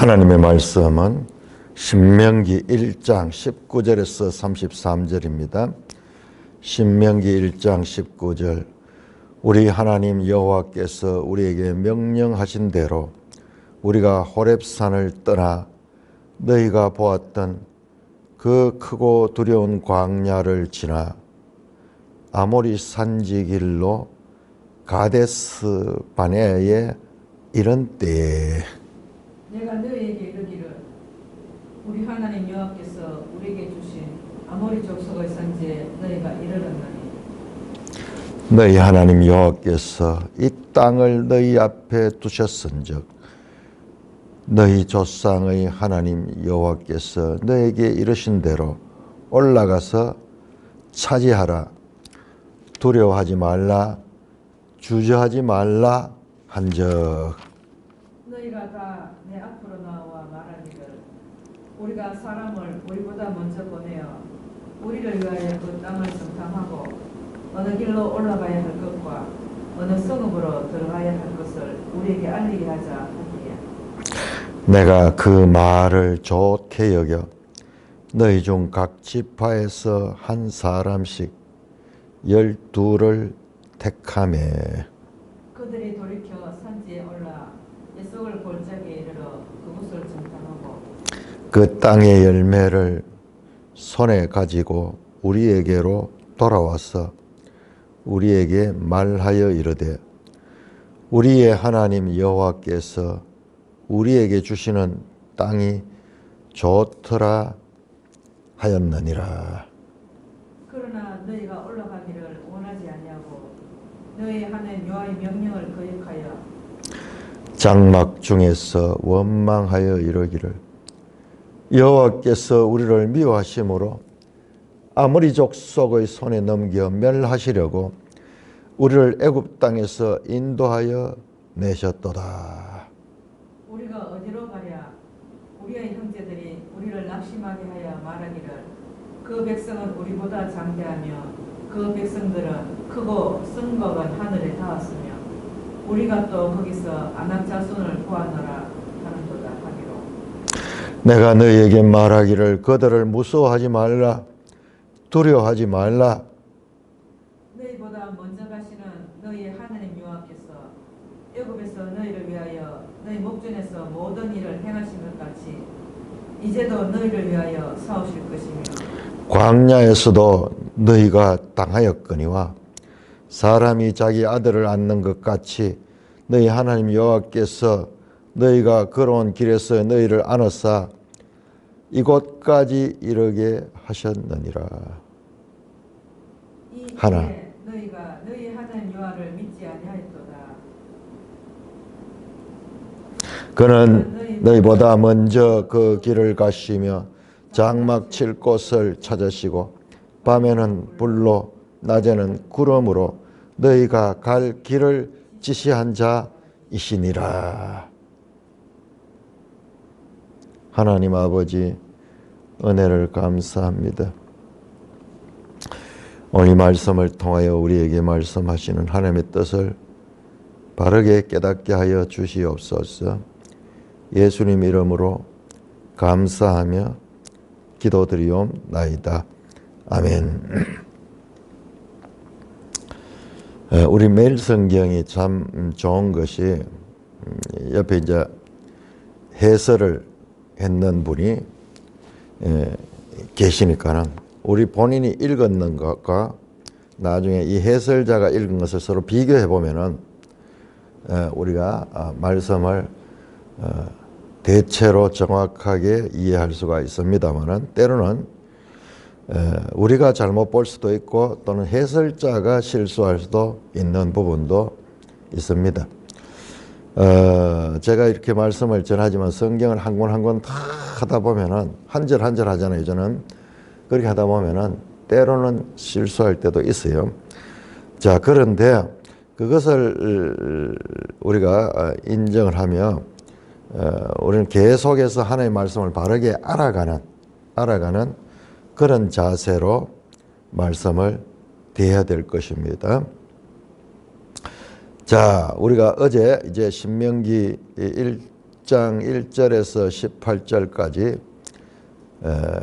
하나님의 말씀은 신명기 1장 19절에서 33절입니다. 신명기 1장 19절 우리 하나님 여호와께서 우리에게 명령하신 대로 우리가 호렙산을 떠나 너희가 보았던 그 크고 두려운 광야를 지나 아모리 산지길로 가데스 바네아에 이른 때에 내가 너희에게 이르기를 우리 하나님 여호와께서 우리에게 주신 아모리 족속의 산지에 너희가 이르렀나니 너희 하나님 여호와께서 이 땅을 너희 앞에 두셨은즉 너희 조상의 하나님 여호와께서 너에게 이르신 대로 올라가서 차지하라. 두려워하지 말라. 주저하지 말라 한즉 너희가 다 내 앞으로 나와 말하기를 우리가 사람을 우리보다 먼저 보내어 우리를 위하여 그 땅을 정탐하고 어느 길로 올라가야 할 것과 어느 성읍으로 들어가야 할 것을 우리에게 알리게 하자 하기에 내가 그 말을 좋게 여겨 너희 중 각 지파에서 한 사람씩 12를 택하매 그들이 돌이켜 산지에 올라 에석을 골짜기에 이르러 그곳을 정탐하고 그 땅의 열매를 손에 가지고 우리에게로 돌아와서 우리에게 말하여 이르되 우리의 하나님 여호와께서 우리에게 주시는 땅이 좋더라 하였느니라. 그러나 너희가 올라가기를 원하지 아니하고 너희 하나님 여호와의 명령을 거역하여 장막 중에서 원망하여 이르기를 여호와께서 우리를 미워하심으로 아모리 족속의 손에 넘겨 멸하시려고 우리를 애굽 땅에서 인도하여 내셨도다. 우리가 어디로 가랴 우리의 형제들이 우리를 낙심하게 하여 말하기를 그 백성은 우리보다 장대하며 그 백성들은 크고 성곽은 하늘에 닿았으며 우리가 또 거기서 아낙 자손을 보았노라 하는도다 하기로 내가 너희에게 말하기를 그들을 무서워하지 말라. 두려워하지 말라. 너희보다 먼저 가시는 너희의 하나님 여호와께서 애굽에서 너희를 위하여 너희 목전에서 모든 일을 행하신 것 같이 이제도 너희를 위하여 싸우실 것이며 광야에서도 너희가 당하였거니와 사람이 자기 아들을 안는 것 같이 너희 하나님 여호와께서 너희가 걸어온 길에서 너희를 안으사 이곳까지 이르게 하셨느니라. 이 하나. 일에 너희가 너희 하나님 여호와를 믿지 아니하였도다. 그는 너희보다 먼저 그 길을 가시며 장막 칠 곳을 찾으시고 밤에는 불로 낮에는 구름으로 너희가 갈 길을 지시한 자이시니라. 하나님 아버지 은혜를 감사합니다. 오늘 이 말씀을 통하여 우리에게 말씀하시는 하나님의 뜻을 바르게 깨닫게 하여 주시옵소서. 예수님 이름으로 감사하며 기도드리옵나이다. 아멘. 우리 매일 성경이 참 좋은 것이 옆에 이제 해설을 했는 분이 계시니까는 우리 본인이 읽었는 것과 나중에 이 해설자가 읽은 것을 서로 비교해 보면은 우리가 말씀을 대체로 정확하게 이해할 수가 있습니다만은 때로는 우리가 잘못 볼 수도 있고 또는 해설자가 실수할 수도 있는 부분도 있습니다. 제가 이렇게 말씀을 전하지만 성경을 한 권 한 권 다 하다 보면은 한 절 한 절 하잖아요. 저는 그렇게 하다 보면은 때로는 실수할 때도 있어요. 자, 그런데 그것을 우리가 인정을 하며 우리는 계속해서 하나님의 말씀을 바르게 알아가는 그런 자세로 말씀을 대해야 될 것입니다. 자, 우리가 어제 이제 신명기 10장 1절에서 18절까지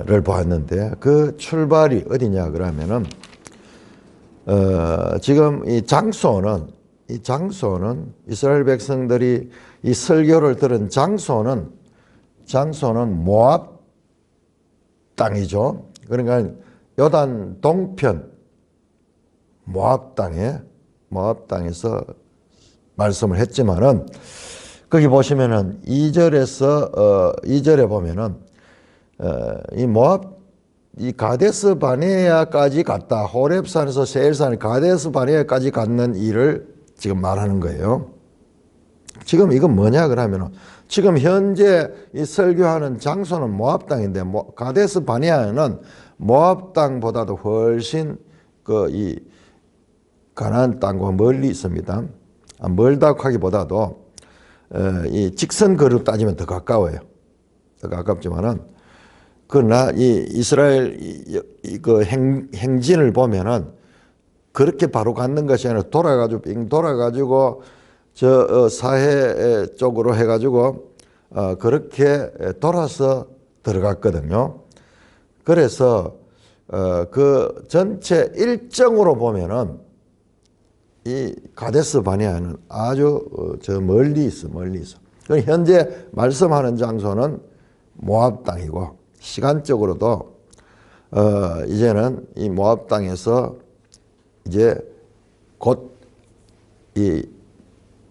를 보았는데 그 출발이 어디냐 그러면은 지금 이 장소는 이스라엘 백성들이 이 설교를 들은 장소는 모압 땅이죠. 그러니까 요단 동편 모압 땅에서 말씀을 했지만은 거기 보시면은 2절에 보면은 이 모압 이 가데스 바네아까지 갔다. 호렙산에서 세일산 가데스 바네아까지 갔는 일을 지금 말하는 거예요. 지금 이건 뭐냐 그러면은 지금 현재 이 설교하는 장소는 모압 땅인데 가데스 바네아는 모압 땅보다도 훨씬 이 가나안 땅과 멀리 있습니다. 멀다고 하기보다도 이 직선 거리로 따지면 더 가까워요. 더 가깝지만은 그러나 이 이스라엘 그 행진을 보면은 그렇게 바로 갔는 것이 아니라 돌아가지고 저 사해 쪽으로 해가지고 그렇게 돌아서 들어갔거든요. 그래서 그 전체 일정으로 보면은 이 가데스 바네아는 아주 저 멀리 있어. 현재 말씀하는 장소는 모압 땅이고 시간적으로도 이제는 이 모압 땅에서 이제 곧 이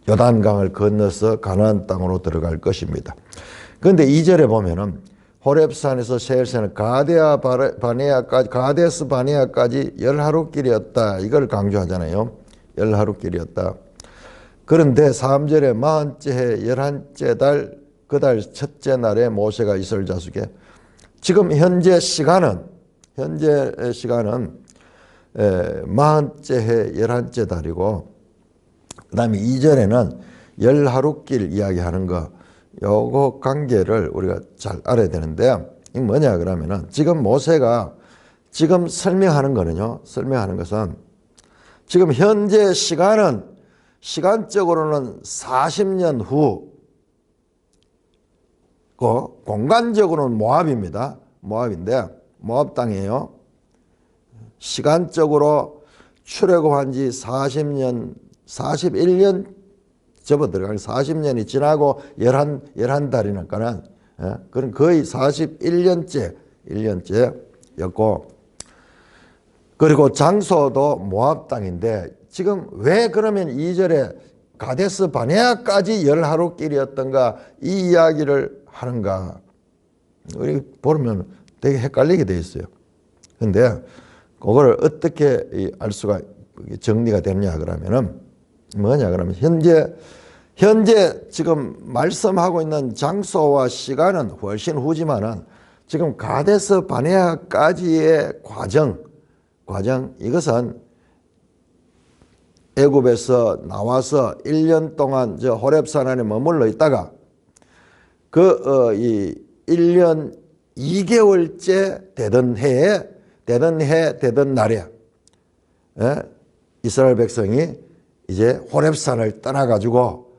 요단강을 건너서 가나안 땅으로 들어갈 것입니다. 그런데 2절에 보면은 호렙산에서 세일산은 가데스 바네아까지 10하루길이었다. 이걸 강조하잖아요. 10하루길이었다. 그런데 3절에 40째 해 11째 달 그 달 첫째 날에 모세가 이스라엘 자손에게 지금 현재 시간은 40째 해 11째 달이고 그 다음에 2절에는 10하루길 이야기하는 거 요거 관계를 우리가 잘 알아야 되는데 이게 뭐냐 그러면은 지금 모세가 지금 설명하는 것은 지금 현재 시간적으로는 40년 후고 공간적으로는 모압인데 모압 땅이에요. 시간적으로 출애굽한 지 41년 접어들어가니 40년이 지나고 11달이니까는 그럼 거의 41년째였고 그리고 장소도 모압 땅인데 지금 왜 그러면 2절에 가데스 바네아까지 10하루길이었던가 이 이야기를 하는가 우리 보면 되게 헷갈리게 돼 있어요. 근데 그걸 어떻게 알 수가 정리가 되느냐 그러면은 뭐냐 그러면 현재 지금 말씀하고 있는 장소와 시간은 훨씬 후지만은 지금 가데스 바네아까지의 과정 이것은 애굽에서 나와서 1년 동안 저 호렙산 안에 머물러 있다가 이 1년 2개월째 되던 날에 이스라엘 백성이 이제 호렙산을 떠나가지고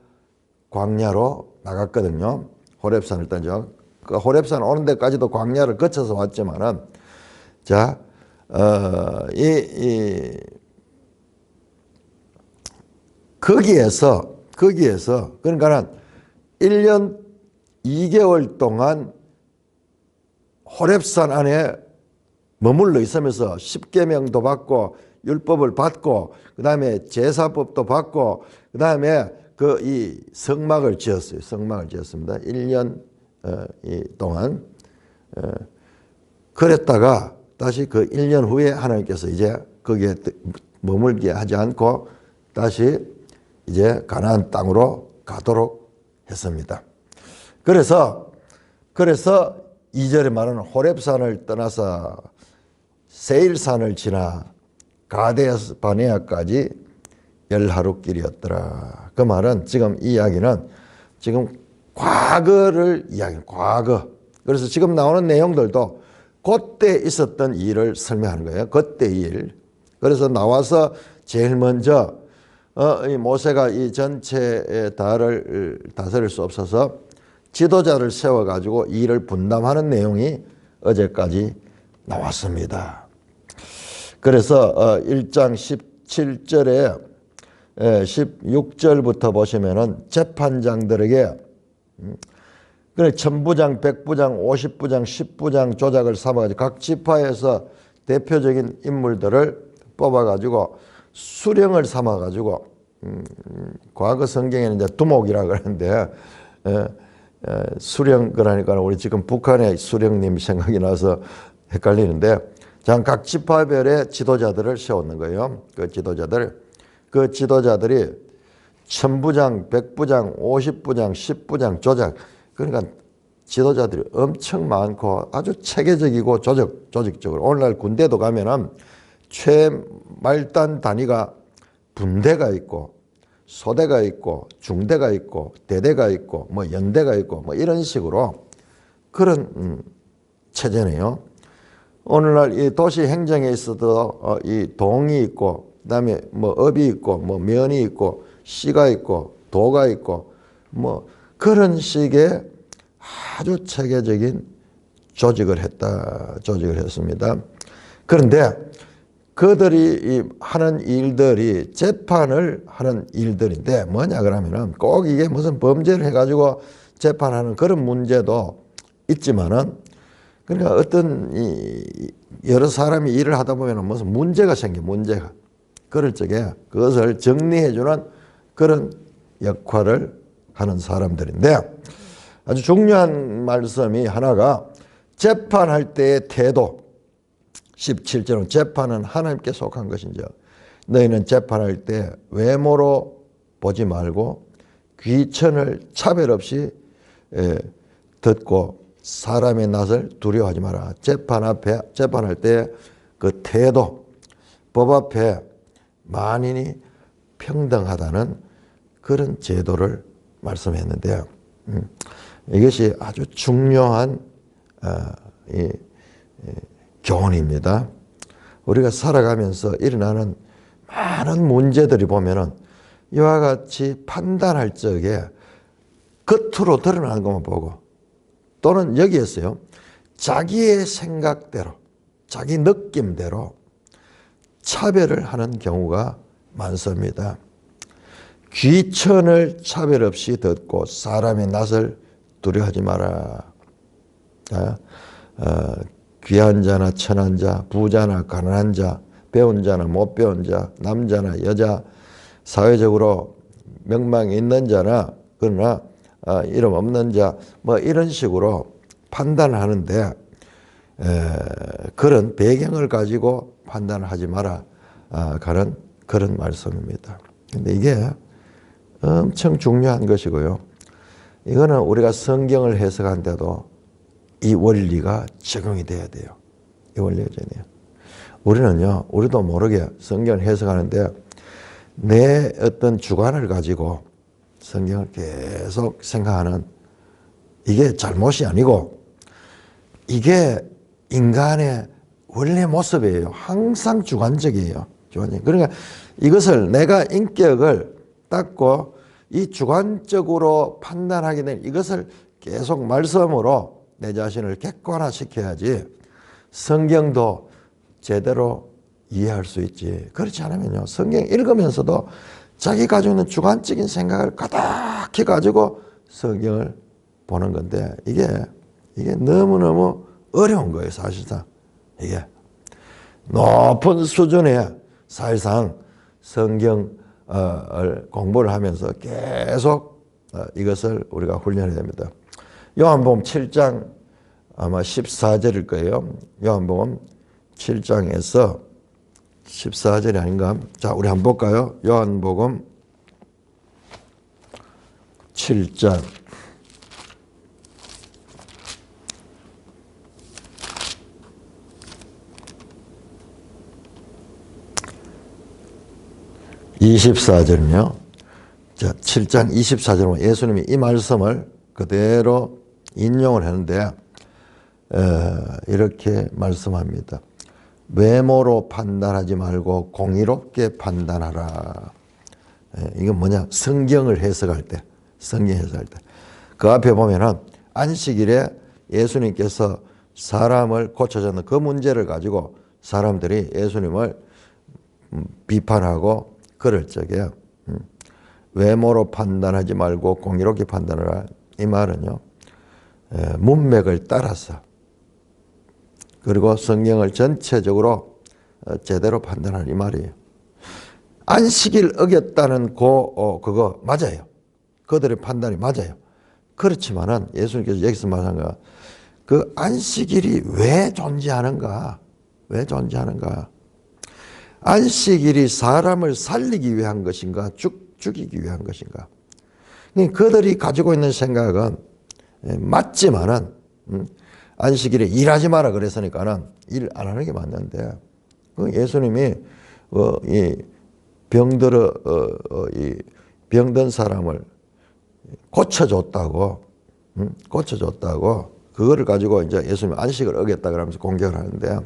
광야로 나갔거든요. 호렙산을 떠나죠. 그 호렙산 오는 데까지도 광야를 거쳐서 왔지만은 자, 거기에서 그러니까는 1년 2개월 동안 호렙산 안에 머물러 있으면서 십계명도 받고 율법을 받고 그다음에 제사법도 받고 그다음에 이 성막을 지었어요. 성막을 지었습니다. 1년 동안 그랬다가 다시 그 1년 후에 하나님께서 이제 거기에 머물게 하지 않고 다시 이제 가나안 땅으로 가도록 했습니다. 그래서 2절에 말하는 호렙산을 떠나서 세일산을 지나 가데스 바네아까지 10하루길이었더라. 그 말은 지금 이 이야기는 지금 과거를 이야기해요. 과거. 그래서 지금 나오는 내용들도 그때 있었던 일을 설명하는 거예요. 그때 일. 그래서 나와서 제일 먼저 이 모세가 이 전체의 달을 다스릴 수 없어서 지도자를 세워가지고 일을 분담하는 내용이 어제까지 나왔습니다. 그래서 1장 17절에 16절부터 보시면은 재판장들에게 그래 천부장, 백부장, 50부장, 10부장 조작을 삼아가지고 각 지파에서 대표적인 인물들을 뽑아가지고 수령을 삼아가지고 과거 성경에는 이제 두목이라 그러는데 수령 그러니까 우리 지금 북한의 수령님 생각이 나서 헷갈리는데 각 지파별의 지도자들을 세웠는 거예요. 그 지도자들이 천부장, 백부장, 50부장, 10부장 조작 그러니까 지도자들이 엄청 많고 아주 체계적이고 조직적으로 오늘날 군대도 가면은 최말단 단위가 분대가 있고 소대가 있고 중대가 있고 대대가 있고 뭐 연대가 있고 뭐 이런 식으로 그런 체제네요. 오늘날 이 도시 행정에 있어도 이 동이 있고 그다음에 뭐 업이 있고 뭐 면이 있고 시가 있고 도가 있고 뭐 그런 식의 아주 체계적인 조직을 했습니다. 그런데 그들이 하는 일들이 재판을 하는 일들인데 뭐냐 그러면은 꼭 이게 무슨 범죄를 해가지고 재판하는 그런 문제도 있지만은 그러니까 어떤 여러 사람이 일을 하다 보면은 무슨 문제가 문제가 그럴 적에 그것을 정리해주는 그런 역할을 하는 사람들인데 아주 중요한 말씀이 하나가 재판할 때의 태도 17절은 재판은 하나님께 속한 것인지 너희는 재판할 때 외모로 보지 말고 귀천을 차별 없이 듣고 사람의 낯을 두려워하지 마라. 재판할 때 그 태도 법 앞에 만인이 평등하다는 그런 제도를 말씀했는데요. 이것이 아주 중요한 교훈입니다. 우리가 살아가면서 일어나는 많은 문제들이 보면은 이와 같이 판단할 적에 겉으로 드러나는 것만 보고 또는 여기에서요 자기의 생각대로 자기 느낌대로 차별을 하는 경우가 많습니다. 귀천을 차별 없이 듣고 사람의 낯을 두려워하지 마라. 귀한 자나 천한 자, 부자나 가난한 자, 배운 자나 못 배운 자, 남자나 여자, 사회적으로 명망이 있는 자나 그러나 이름 없는 자, 뭐 이런 식으로 판단하는데 그런 배경을 가지고 판단을 하지 마라 가는 그런 말씀입니다. 근데 이게 엄청 중요한 것이고요. 이거는 우리가 성경을 해석하는데도 이 원리가 적용이 돼야 돼요. 이 원리가 적용돼요. 우리는요, 우리도 모르게 성경을 해석하는데 내 어떤 주관을 가지고 성경을 계속 생각하는 이게 잘못이 아니고 이게 인간의 원래 모습이에요. 항상 주관적이에요. 그러니까 이것을 내가 인격을 닦고 이 주관적으로 판단하게 된 이것을 계속 말씀으로 내 자신을 객관화시켜야지 성경도 제대로 이해할 수 있지. 그렇지 않으면요. 성경 읽으면서도 자기 가지고 있는 주관적인 생각을 가득히 가지고 성경을 보는 건데 이게 너무너무 어려운 거예요. 사실상. 이게 높은 수준의 사실상 성경을 공부를 하면서 계속 이것을 우리가 훈련해야 됩니다. 요한복음 7장 아마 14절일 거예요. 요한복음 7장에서 14절이 아닌가? 자, 우리 한번 볼까요? 요한복음 7장 24절은요. 자, 7장 24절은 예수님이 이 말씀을 그대로 인용을 하는데 이렇게 말씀합니다. 외모로 판단하지 말고 공의롭게 판단하라. 이건 뭐냐? 성경을 해석할 때. 그 앞에 보면은 안식일에 예수님께서 사람을 고쳐줬는 그 문제를 가지고 사람들이 예수님을 비판하고 그럴 적에 외모로 판단하지 말고 공의롭게 판단하라. 이 말은요, 문맥을 따라서 그리고 성경을 전체적으로 제대로 판단하는 이 말이에요. 안식일 어겼다는 그거 맞아요. 그들의 판단이 맞아요. 그렇지만은 예수님께서 여기서 말한 거, 그 안식일이 왜 존재하는가? 왜 존재하는가? 안식일이 사람을 살리기 위한 것인가? 죽이기 위한 것인가? 그들이 가지고 있는 생각은 맞지만은 안식일에 일하지 마라 그랬으니까는 일 안 하는 게 맞는데, 예수님이 이 병든 사람을 고쳐줬다고 그거를 가지고 이제 예수님 안식을 어겼다 그러면서 공격을 하는데,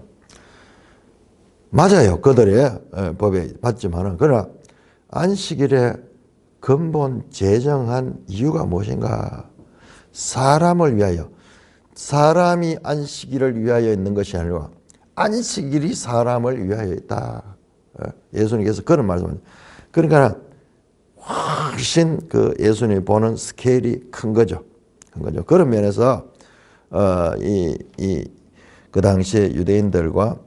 맞아요. 그들의 법에 맞지만은, 그러나 안식일의 근본 제정한 이유가 무엇인가? 사람을 위하여, 사람이 안식일을 위하여 있는 것이 아니라 안식일이 사람을 위하여 있다. 예수님께서 그런 말씀을. 그러니까 훨씬 그 예수님이 보는 스케일이 큰 거죠. 큰 거죠. 그런 면에서 그 당시에 유대인들과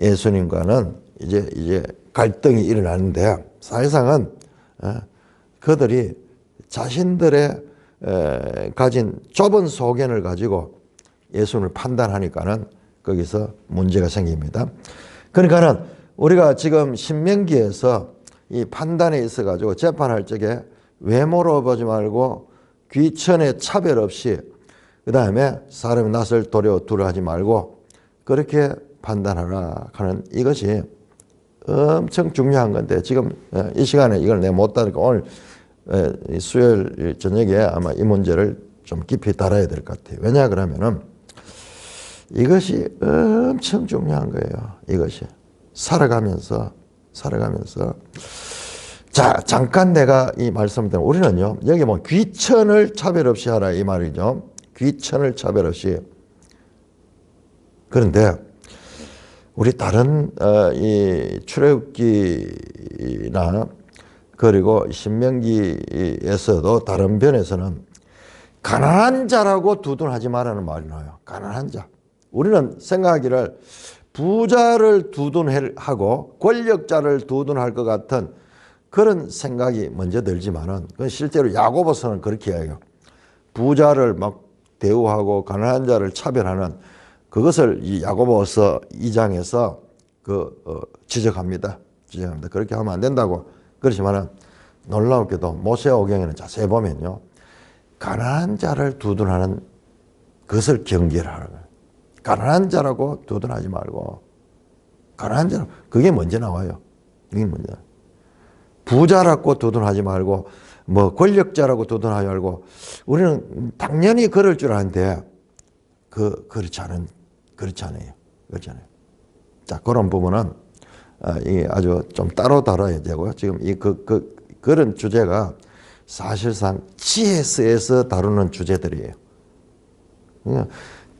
예수님과는 이제 갈등이 일어나는데, 사실상은 그들이 자신들의 가진 좁은 소견을 가지고 예수님을 판단하니까는 거기서 문제가 생깁니다. 그러니까는 우리가 지금 신명기에서 이 판단에 있어 가지고 재판할 적에 외모로 보지 말고 귀천에 차별 없이, 그 다음에 사람의 낯을 두려워하지 말고 그렇게 판단하라 하는 이것이 엄청 중요한 건데, 지금 이 시간에 이걸 내가 못 다루니까 오늘 수요일 저녁에 아마 이 문제를 좀 깊이 다뤄야 될 것 같아요. 왜냐 그러면은 이것이 엄청 중요한 거예요. 이것이 살아가면서 자, 잠깐 내가 이 말씀을 드리면, 우리는요 여기 뭐 귀천을 차별 없이 하라 이 말이죠. 귀천을 차별 없이. 그런데 우리 다른 이 출애굽기나 그리고 신명기에서도 다른 변에서는 가난한 자라고 두둔하지 말라는 말이 나와요. 가난한 자. 우리는 생각하기를 부자를 두둔하고 권력자를 두둔할 것 같은 그런 생각이 먼저 들지만은, 그건 실제로 야고보서는 그렇게 해요. 부자를 막 대우하고 가난한 자를 차별하는 그것을 이 야고보서 2장에서 지적합니다. 그렇게 하면 안 된다고. 그렇지만은 놀라웠게도 모세오경에는 자세히 보면요, 가난한 자를 두둔하는 그것을 경계를 하는 거예요. 가난한 자라고 두둔하지 말고, 가난한 자, 그게 먼저 나와요. 그게 먼저. 부자라고 두둔하지 말고, 뭐 권력자라고 두둔하지 말고, 우리는 당연히 그럴 줄 아는데 그렇지 않아요. 자, 그런 부분은 이게 아주 좀 따로 다뤄야 되고요. 지금 그런 주제가 사실상 GS에서 다루는 주제들이에요.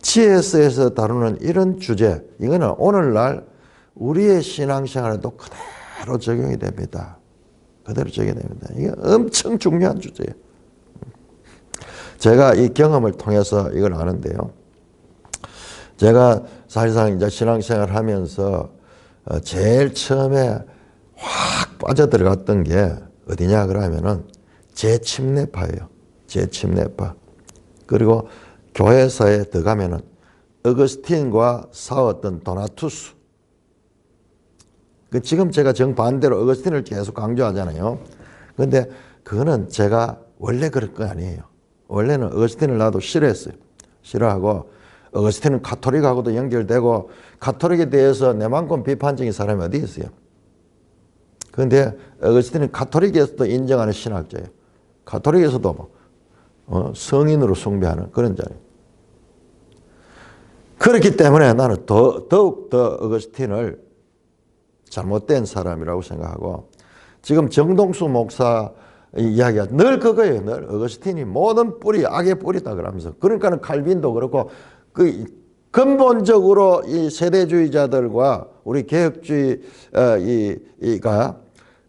GS에서 다루는 이런 주제, 이거는 오늘날 우리의 신앙생활에도 그대로 적용이 됩니다. 그대로 적용이 됩니다. 이게 엄청 중요한 주제예요. 제가 이 경험을 통해서 이걸 아는데요. 제가 사실상 이제 신앙생활 하면서 제일 처음에 확 빠져들어갔던 게 어디냐 그러면은 제침례파예요. 제침례파. 그리고 교회사에 들어가면은 어거스틴과 싸웠던 도나투스. 지금 제가 정반대로 어거스틴을 계속 강조하잖아요. 그런데 그거는 제가 원래 그럴 거 아니에요. 원래는 어거스틴을 나도 싫어했어요. 싫어하고, 어거스틴은 가톨릭하고도 연결되고, 가톨릭에 대해서 내만큼 비판적인 사람이 어디 있어요? 그런데 어거스틴은 가톨릭에서도 인정하는 신학자예요. 가톨릭에서도 성인으로 숭배하는 그런 자예요. 그렇기 때문에 나는 더욱 더 어거스틴을 잘못된 사람이라고 생각하고, 지금 정동수 목사 이야기가 늘 그거예요. 늘 어거스틴이 모든 뿌리 악의 뿌리다 그러면서. 그러니까는 칼빈도 그렇고 그 근본적으로 이 세대주의자들과 우리 개혁주의가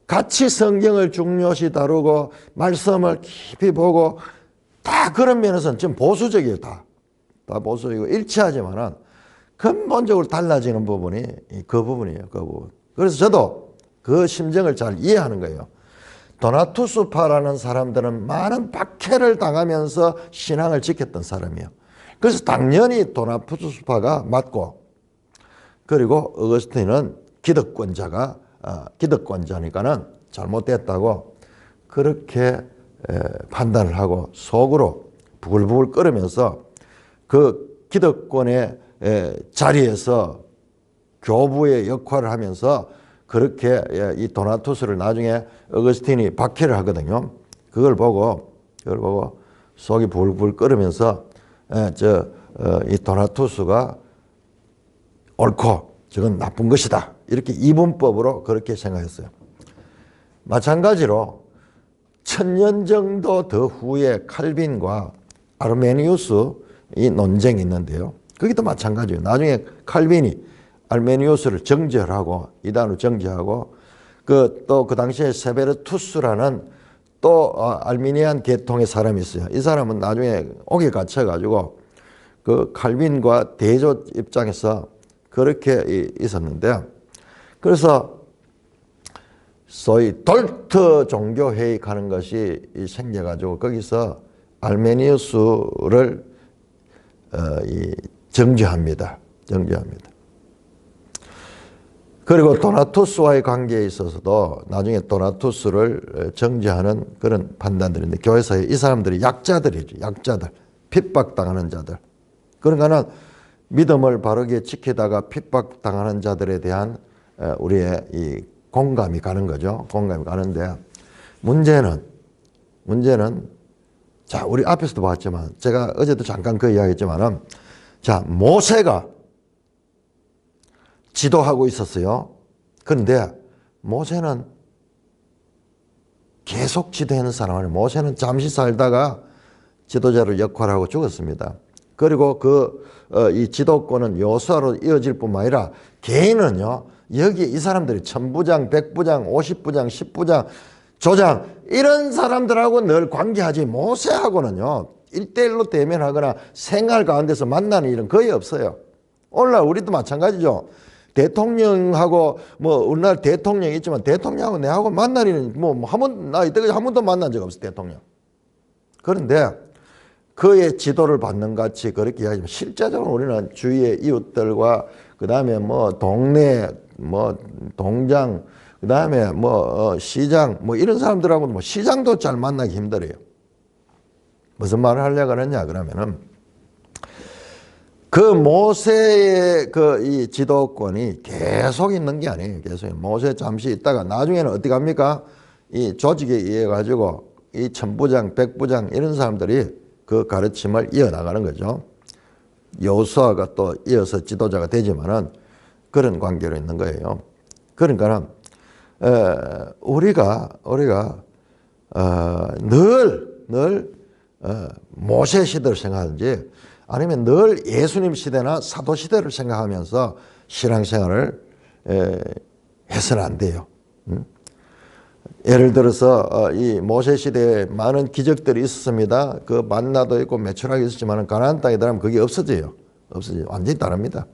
같이 성경을 중요시 다루고 말씀을 깊이 보고 다 그런 면에서는 좀 보수적이에요. 다 보수적이고 일치하지만은 근본적으로 달라지는 부분이 그 부분이에요. 그 부분. 그래서 저도 그 심정을 잘 이해하는 거예요. 도나투스파라는 사람들은 많은 박해를 당하면서 신앙을 지켰던 사람이에요. 그래서 당연히 도나투스파가 맞고, 그리고 어거스틴은 기득권자니까는 잘못됐다고 그렇게 판단을 하고 속으로 부글부글 끓으면서 그 기득권의 자리에서 교부의 역할을 하면서 그렇게 이 도나투스를 나중에 어거스틴이 박해를 하거든요. 그걸 보고 속이 불불 끓으면서 이 도나투스가 옳고 저건 나쁜 것이다. 이렇게 이분법으로 그렇게 생각했어요. 마찬가지로 1000년 정도 더 후에 칼빈과 아르메니우스 이 논쟁이 있는데요. 거기도 마찬가지예요. 나중에 칼빈이 아르메니우스를 정죄하고 이단으로 정죄하고 또 그 당시에 세베르투스라는 또 알미니안 계통의 사람이 있어요. 이 사람은 나중에 옥에 갇혀가지고 그 칼빈과 대조 입장에서 그렇게 있었는데, 그래서 소위 돌트 종교회의 가는 것이 생겨가지고 거기서 알메니우스를 정죄합니다. 그리고 도나투스와의 관계에 있어서도 나중에 도나투스를 정죄하는 그런 판단들인데, 교회사에 이 사람들이 약자들이죠. 약자들, 핍박당하는 자들. 그러니까는 믿음을 바르게 지키다가 핍박당하는 자들에 대한 우리의 이 공감이 가는 거죠. 공감이 가는데 문제는 자, 우리 앞에서도 봤지만 제가 어제도 잠깐 그 이야기했지만은, 자, 모세가 지도하고 있었어요. 그런데 모세는 계속 지도하는 사람 아니에요. 모세는 잠시 살다가 지도자를 역할하고 죽었습니다. 그리고 이 지도권은 여호수아로 이어질 뿐만 아니라 개인은요, 여기 이 사람들이 1000부장, 100부장, 50부장, 10부장, 조장 이런 사람들하고 늘 관계하지, 모세하고는요 1대1로 대면하거나 생활 가운데서 만나는 일은 거의 없어요. 오늘날 우리도 마찬가지죠. 대통령하고 우리나라 대통령이 있지만 대통령하고 내하고 만날 일은 나 이때까지 한 번도 만난 적 없어, 대통령. 그런데 그의 지도를 받는 같이 그렇게 이야기하지만 실제적으로 우리는 주위의 이웃들과 그 다음에 동네 동장 그 다음에 시장 이런 사람들하고는 시장도 잘 만나기 힘들어요. 무슨 말을 하려고 하느냐 그러면은, 그 모세의 이 지도권이 계속 있는 게 아니에요. 계속 모세 잠시 있다가 나중에는 어떻게 합니까? 이 조직에 의해 가지고 이 1000부장, 100부장 이런 사람들이 그 가르침을 이어나가는 거죠. 여호수아가 또 이어서 지도자가 되지만은 그런 관계로 있는 거예요. 그러니까 우리가 늘 모세 시대를 생각하는지 아니면 늘 예수님 시대나 사도 시대를 생각하면서 신앙생활을 해서는 안 돼요. 예를 들어서 이 모세 시대에 많은 기적들이 있었습니다. 그 만나도 있고 매출하기 있었지만 가나안 땅에 들어가면 그게 없어져요. 완전히 다릅니다.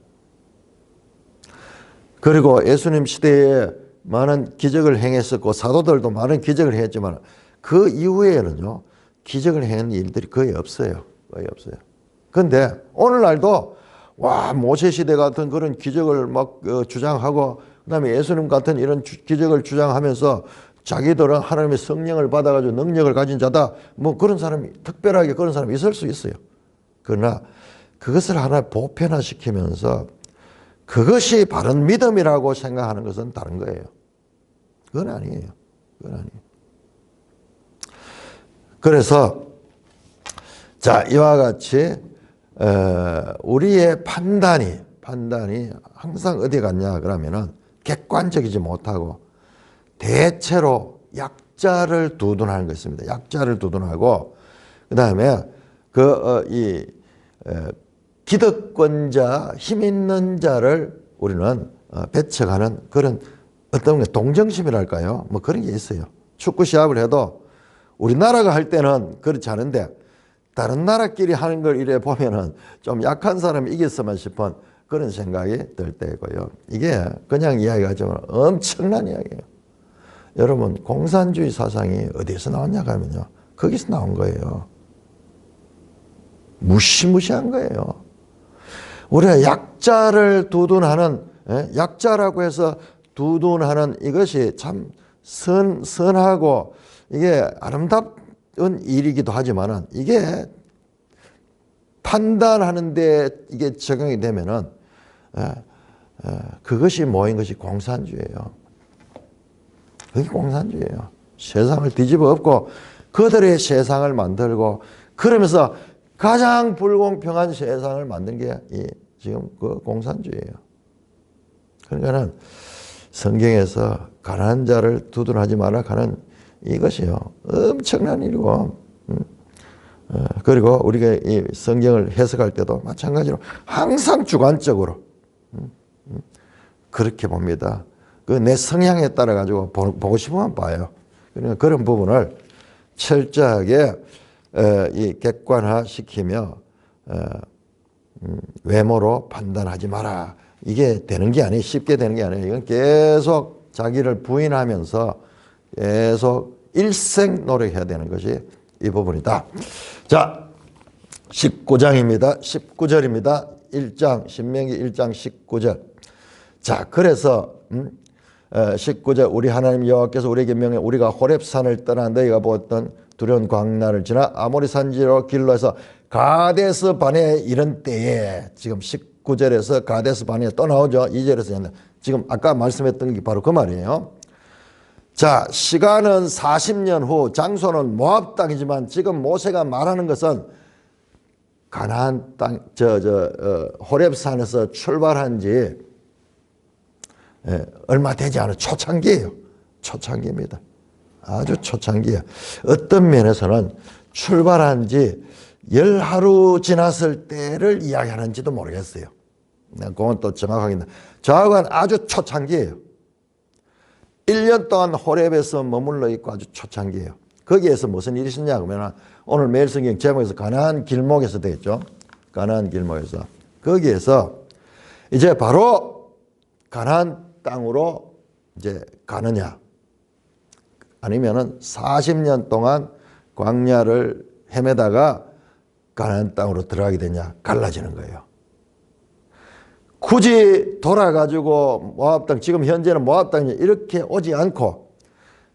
그리고 예수님 시대에 많은 기적을 행했었고 사도들도 많은 기적을 했지만 그 이후에는요 기적을 행한 일들이 거의 없어요. 그런데 오늘날도 모세 시대 같은 그런 기적을 막 주장하고 그다음에 예수님 같은 이런 기적을 주장하면서 자기들은 하나님의 성령을 받아가지고 능력을 가진 자다. 그런 사람이 특별하게 그런 사람이 있을 수 있어요. 그러나 그것을 하나 보편화시키면서 그것이 바른 믿음이라고 생각하는 것은 다른 거예요. 그건 아니에요. 그래서 자, 이와 같이 우리의 판단이 항상 어디 갔냐 그러면은 객관적이지 못하고 대체로 약자를 두둔하는 것입니다. 약자를 두둔하고 그 다음에 기득권자, 힘 있는 자를 우리는 배척하는 그런 어떤 동정심이랄까요? 뭐 그런 게 있어요. 축구 시합을 해도 우리나라가 할 때는 그렇지 않은데 다른 나라끼리 하는 걸 이래 보면은 좀 약한 사람이 이겼으면 싶은 그런 생각이 들 때고요. 이게 그냥 이야기가 좀 엄청난 이야기예요. 여러분, 공산주의 사상이 어디서 나왔냐 하면요. 거기서 나온 거예요. 무시무시한 거예요. 우리가 약자를 두둔하는, 약자라고 해서 두둔하는 이것이 참 선하고 이게 아름다운 일이기도 하지만은 이게 판단하는데 이게 적용이 되면은 그것이 모인 것이 공산주의예요. 그게 공산주의예요. 세상을 뒤집어 엎고 그들의 세상을 만들고 그러면서 가장 불공평한 세상을 만든 게 지금 그 공산주의예요. 그러니까는 성경에서 가난한 자를 두둔하지 말라 하는 이것이요. 엄청난 일이고, 그리고 우리가 이 성경을 해석할 때도 마찬가지로 항상 주관적으로, 그렇게 봅니다. 그 내 성향에 따라 가지고 보고 싶으면 봐요. 그러니까 그런 부분을 철저하게 이 객관화 시키며 외모로 판단하지 마라. 이게 되는 게 아니에요. 쉽게 되는 게 아니에요. 이건 계속 자기를 부인하면서 계속 일생 노력해야 되는 것이 이 부분이다. 자, 19장입니다. 19절입니다. 1장, 신명기 1장 19절. 자, 그래서 19절 우리 하나님 여호와께서 우리에게 명해 우리가 호렙산을 떠나 너희가 보았던 두려운 광야를 지나 아모리 산지로 길로해서 가데스 바네에 이른 때에 지금 19절에서 가데스 바네에 또 나오죠. 2절에서 지금 아까 말씀했던 게 바로 그 말이에요. 자, 시간은 40년 후, 장소는 모압 땅이지만 지금 모세가 말하는 것은 가나안 땅, 호렙산에서 출발한 지 얼마 되지 않은 초창기예요. 초창기입니다. 아주 초창기예요. 어떤 면에서는 출발한 지 10하루 지났을 때를 이야기하는지도 모르겠어요. 그건 또 정확하게. 정확한 아주 초창기예요. 1년 동안 호렙에서 머물러 있고 아주 초창기예요. 거기에서 무슨 일이 있었냐 그러면 오늘 매일 성경 제목에서 가나안 길목에서 되겠죠. 가나안 길목에서. 거기에서 이제 바로 가나안 땅으로 이제 가느냐 아니면은 40년 동안 광야를 헤매다가 가나안 땅으로 들어가게 되냐 갈라지는 거예요. 굳이 돌아가지고 모압 땅, 지금 현재는 모압 땅이 이렇게 오지 않고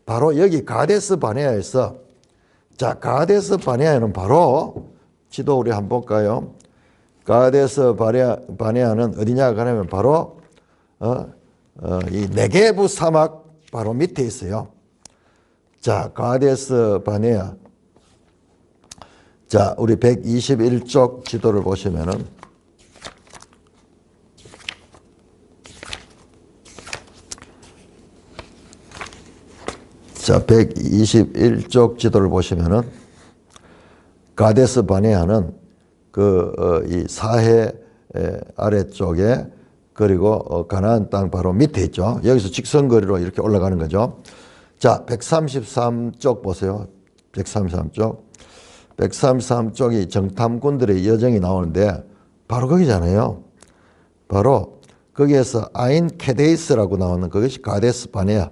바로 여기 가데스 바네아에서, 자, 가데스 바네아는 바로 지도 우리 한번 볼까요? 가데스 바네아는 어디냐 하면 바로 이 네게부 사막 바로 밑에 있어요. 자, 가데스 바네아. 자, 우리 121쪽 지도를 보시면은 자, 121쪽 지도를 보시면은 가데스 바네아는 이 사해 아래쪽에 그리고 가나안 땅 바로 밑에 있죠. 여기서 직선거리로 이렇게 올라가는 거죠. 자, 133쪽 보세요. 133쪽. 133쪽이 정탐꾼들의 여정이 나오는데 바로 거기잖아요. 바로 거기에서 아인 케데이스라고 나오는 그것이 가데스 바네아.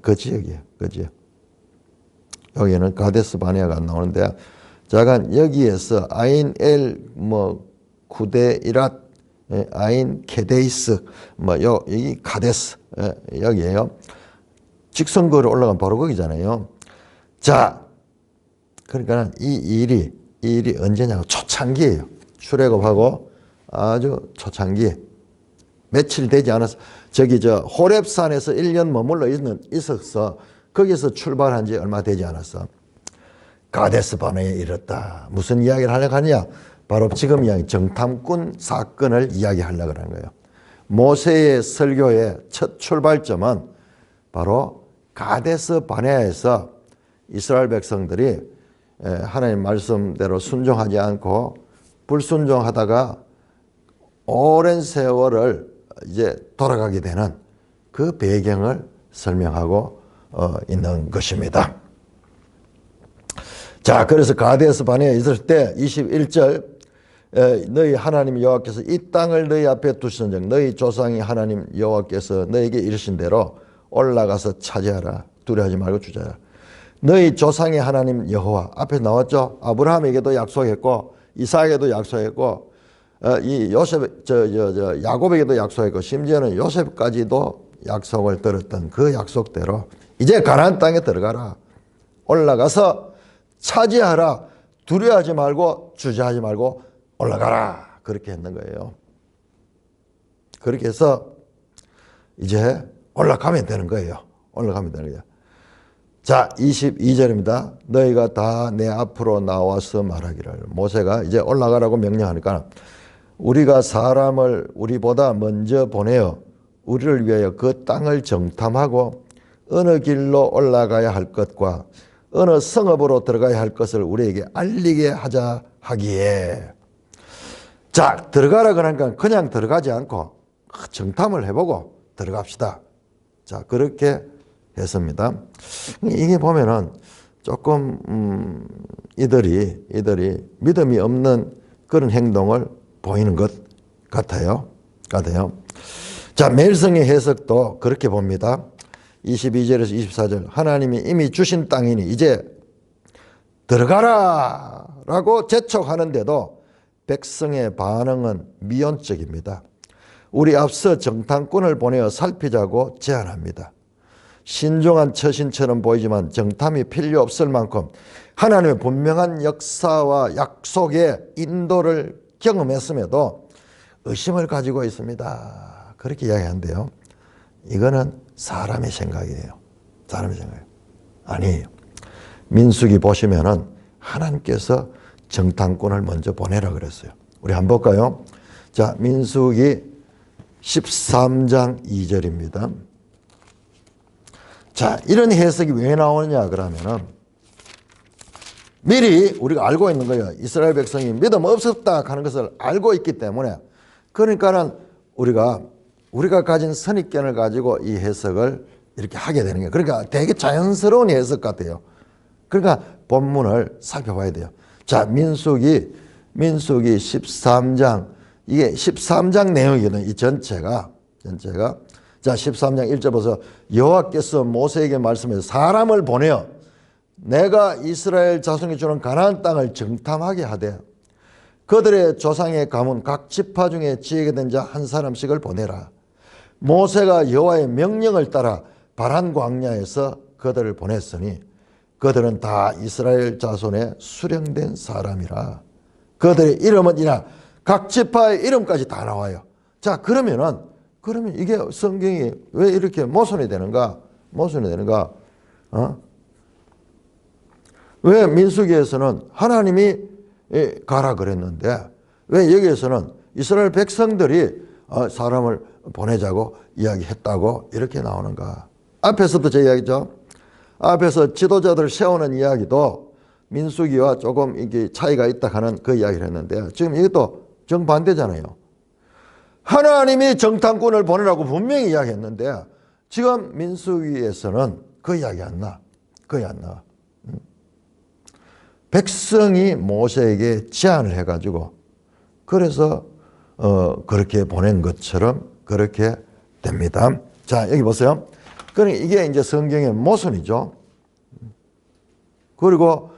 그 지역이에요. 그 지역. 여기는 가데스 바네아가 안 나오는데, 자간 여기에서 아인 엘 쿠데이랏, 아인 케데이스, 여기 가데스, 여기에요. 직선거리로 올라가면 바로 거기잖아요. 자, 그러니까 이 일이 언제냐고 초창기예요. 출애굽하고 아주 초창기. 며칠 되지 않아서 호렙산에서 1년 머물러 있었어. 거기서 출발한 지 얼마 되지 않았어. 가데스 바네아에 이르렀다. 무슨 이야기를 하려고 하냐? 바로 지금 이야기 정탐꾼 사건을 이야기하려고 하는 거예요. 모세의 설교의 첫 출발점은 바로 가데스 바네아에서 이스라엘 백성들이 하나님 말씀대로 순종하지 않고 불순종하다가 오랜 세월을 이제 돌아가게 되는 그 배경을 설명하고 있는 것입니다. 자, 그래서 가데스 바네아에 있을 때 21절 너희 하나님 여호와께서 이 땅을 너희 앞에 두신즉 너희 조상이 하나님 여호와께서 너희에게 이르신 대로 올라가서 차지하라. 두려워하지 말고 주저하라. 너희 조상의 하나님 여호와 앞에 나왔죠. 아브라함에게도 약속했고 이삭에게도 약속했고 이 요셉 야곱에게도 약속했고 심지어는 요셉까지도 약속을 들었던 그 약속대로 이제 가나안 땅에 들어가라. 올라가서 차지하라. 두려워하지 말고 주저하지 말고 올라가라. 그렇게 했는 거예요. 그렇게 해서 이제 올라가면 되는 거예요. 올라가면 되는 거예요. 자, 22절입니다. 너희가 다 내 앞으로 나와서 말하기를. 모세가 이제 올라가라고 명령하니까 우리가 사람을 우리보다 먼저 보내어 우리를 위하여 그 땅을 정탐하고 어느 길로 올라가야 할 것과 어느 성읍으로 들어가야 할 것을 우리에게 알리게 하자 하기에. 자, 들어가라 그러니까 그냥 들어가지 않고 정탐을 해보고 들어갑시다. 자, 그렇게 했습니다. 이게 보면은 조금 이들이 믿음이 없는 그런 행동을 보이는 것 같아요. 자, 멜성의 해석도 그렇게 봅니다. 22절에서 24절. 하나님이 이미 주신 땅이니 이제 들어가라 라고 재촉하는데도 백성의 반응은 미온적입니다. 우리 앞서 정탐꾼을 보내어 살피자고 제안합니다. 신중한 처신처럼 보이지만 정탐이 필요 없을 만큼 하나님의 분명한 역사와 약속의 인도를 경험했음에도 의심을 가지고 있습니다. 그렇게 이야기하는데요. 이거는 사람의 생각이에요. 사람의 생각이에요. 아니에요. 민수기 보시면은 하나님께서 정탐꾼을 먼저 보내라 그랬어요. 우리 한번 볼까요? 자, 민수기 13장 2절입니다. 자, 이런 해석이 왜 나오느냐 그러면은 미리 우리가 알고 있는 거예요. 이스라엘 백성이 믿음 없었다 하는 것을 알고 있기 때문에 그러니까는 우리가 가진 선입견을 가지고 이 해석을 이렇게 하게 되는 거예요. 그러니까 되게 자연스러운 해석 같아요. 그러니까 본문을 살펴봐야 돼요. 자, 민수기 13장, 이게 13장 내용이거든요. 이 전체가. 자, 13장 1절 보세요. 여호와께서 모세에게 말씀해서 사람을 보내어 내가 이스라엘 자손이 주는 가나안 땅을 정탐하게 하되 그들의 조상의 가문 각 지파 중에 지혜가 된 자 한 사람씩을 보내라. 모세가 여호와의 명령을 따라 바란 광야에서 그들을 보냈으니 그들은 다 이스라엘 자손의 수령된 사람이라. 그들의 이름은 이나 각 지파의 이름까지 다 나와요. 자, 그러면 이게 성경이 왜 이렇게 모순이 되는가? 왜 민수기에서는 하나님이 가라 그랬는데 왜 여기에서는 이스라엘 백성들이 사람을 보내자고 이야기했다고 이렇게 나오는가? 앞에서도 제 이야기죠. 앞에서 지도자들 세우는 이야기도 민수기와 조금 이게 차이가 있다 하는 그 이야기를 했는데 지금 이것도 정반대잖아요. 하나님이 정탐꾼을 보내라고 분명히 이야기했는데 지금 민수기에서는 그 이야기 안 나. 백성이 모세에게 제안을 해가지고 그래서 그렇게 보낸 것처럼 그렇게 됩니다. 자, 여기 보세요. 그러니까 이게 이제 성경의 모순이죠. 그리고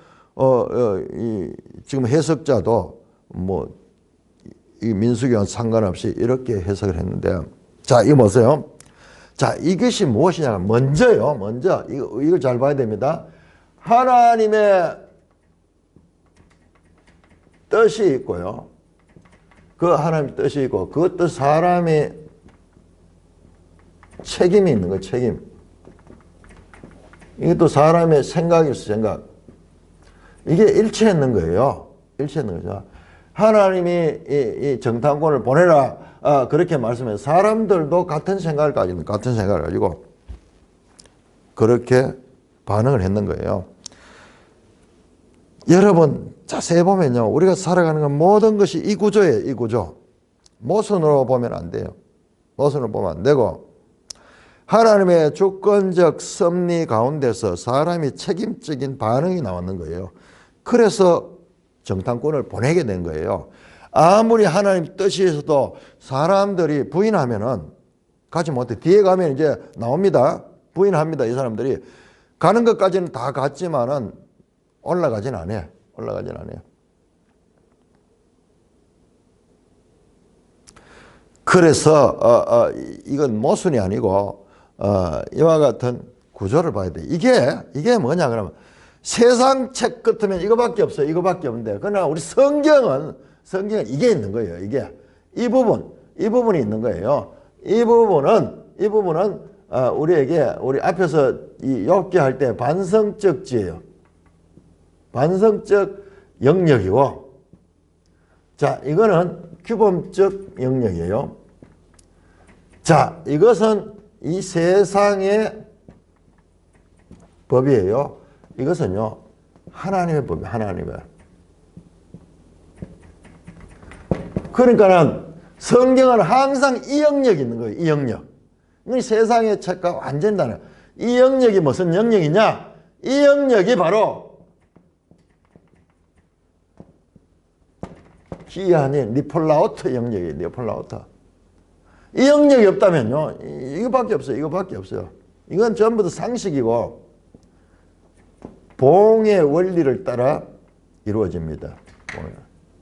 지금 해석자도 이 민수기와 상관없이 이렇게 해석을 했는데, 자, 이거 보세요. 자, 이것이 무엇이냐? 먼저 이걸 잘 봐야 됩니다. 하나님의 뜻이 있고요. 그 하나님의 뜻이 있고, 그 뜻 사람의 책임이 있는 거예요, 책임. 이것도 사람의 생각이 있어, 생각. 이게 일치했는 거예요. 일치했는 거죠. 하나님이 이 정탐꾼을 보내라. 그렇게 말씀해서 사람들도 같은 생각을 가지고 그렇게 반응을 했는 거예요. 여러분 자세히 보면요, 우리가 살아가는 건 모든 것이 이 구조예요. 이 구조. 모순으로 보면 안 돼요. 모순으로 보면 안 되고, 하나님의 주권적 섭리 가운데서 사람이 책임적인 반응이 나왔는 거예요. 그래서 정탐꾼을 보내게 된 거예요. 아무리 하나님 뜻이어서도 사람들이 부인하면은 가지 못해. 뒤에 가면 이제 나옵니다. 부인합니다. 이 사람들이. 가는 것까지는 다 갔지만은 올라가진 않아요. 올라가진 않아요. 그래서 이건 모순이 아니고 이와 같은 구조를 봐야 돼. 이게 뭐냐 그러면, 세상 책 같으면 이거밖에 없어요. 이거밖에 없는데, 그러나 우리 성경은 이게 있는 거예요. 이게 이 부분이 있는 거예요. 이 부분은 우리에게, 우리 앞에서 이 욥기 할 때 반성적 지혜요. 반성적 영역이고, 자, 이거는 규범적 영역이에요. 자, 이것은 이 세상의 법이에요. 이것은요, 하나님의 법이에요. 하나님의. 그러니까는 성경은 항상 이 영역이 있는 거예요. 이 영역. 이 세상의 책과 완전히 다르요. 이 영역이 무슨 영역이냐? 이 영역이 바로 기한인 니폴라오트 영역이에요. 니폴라오트. 이 영역이 없다면요, 이거밖에 없어요. 이거밖에 없어요. 이건 전부 다 상식이고 봉의 원리를 따라 이루어집니다.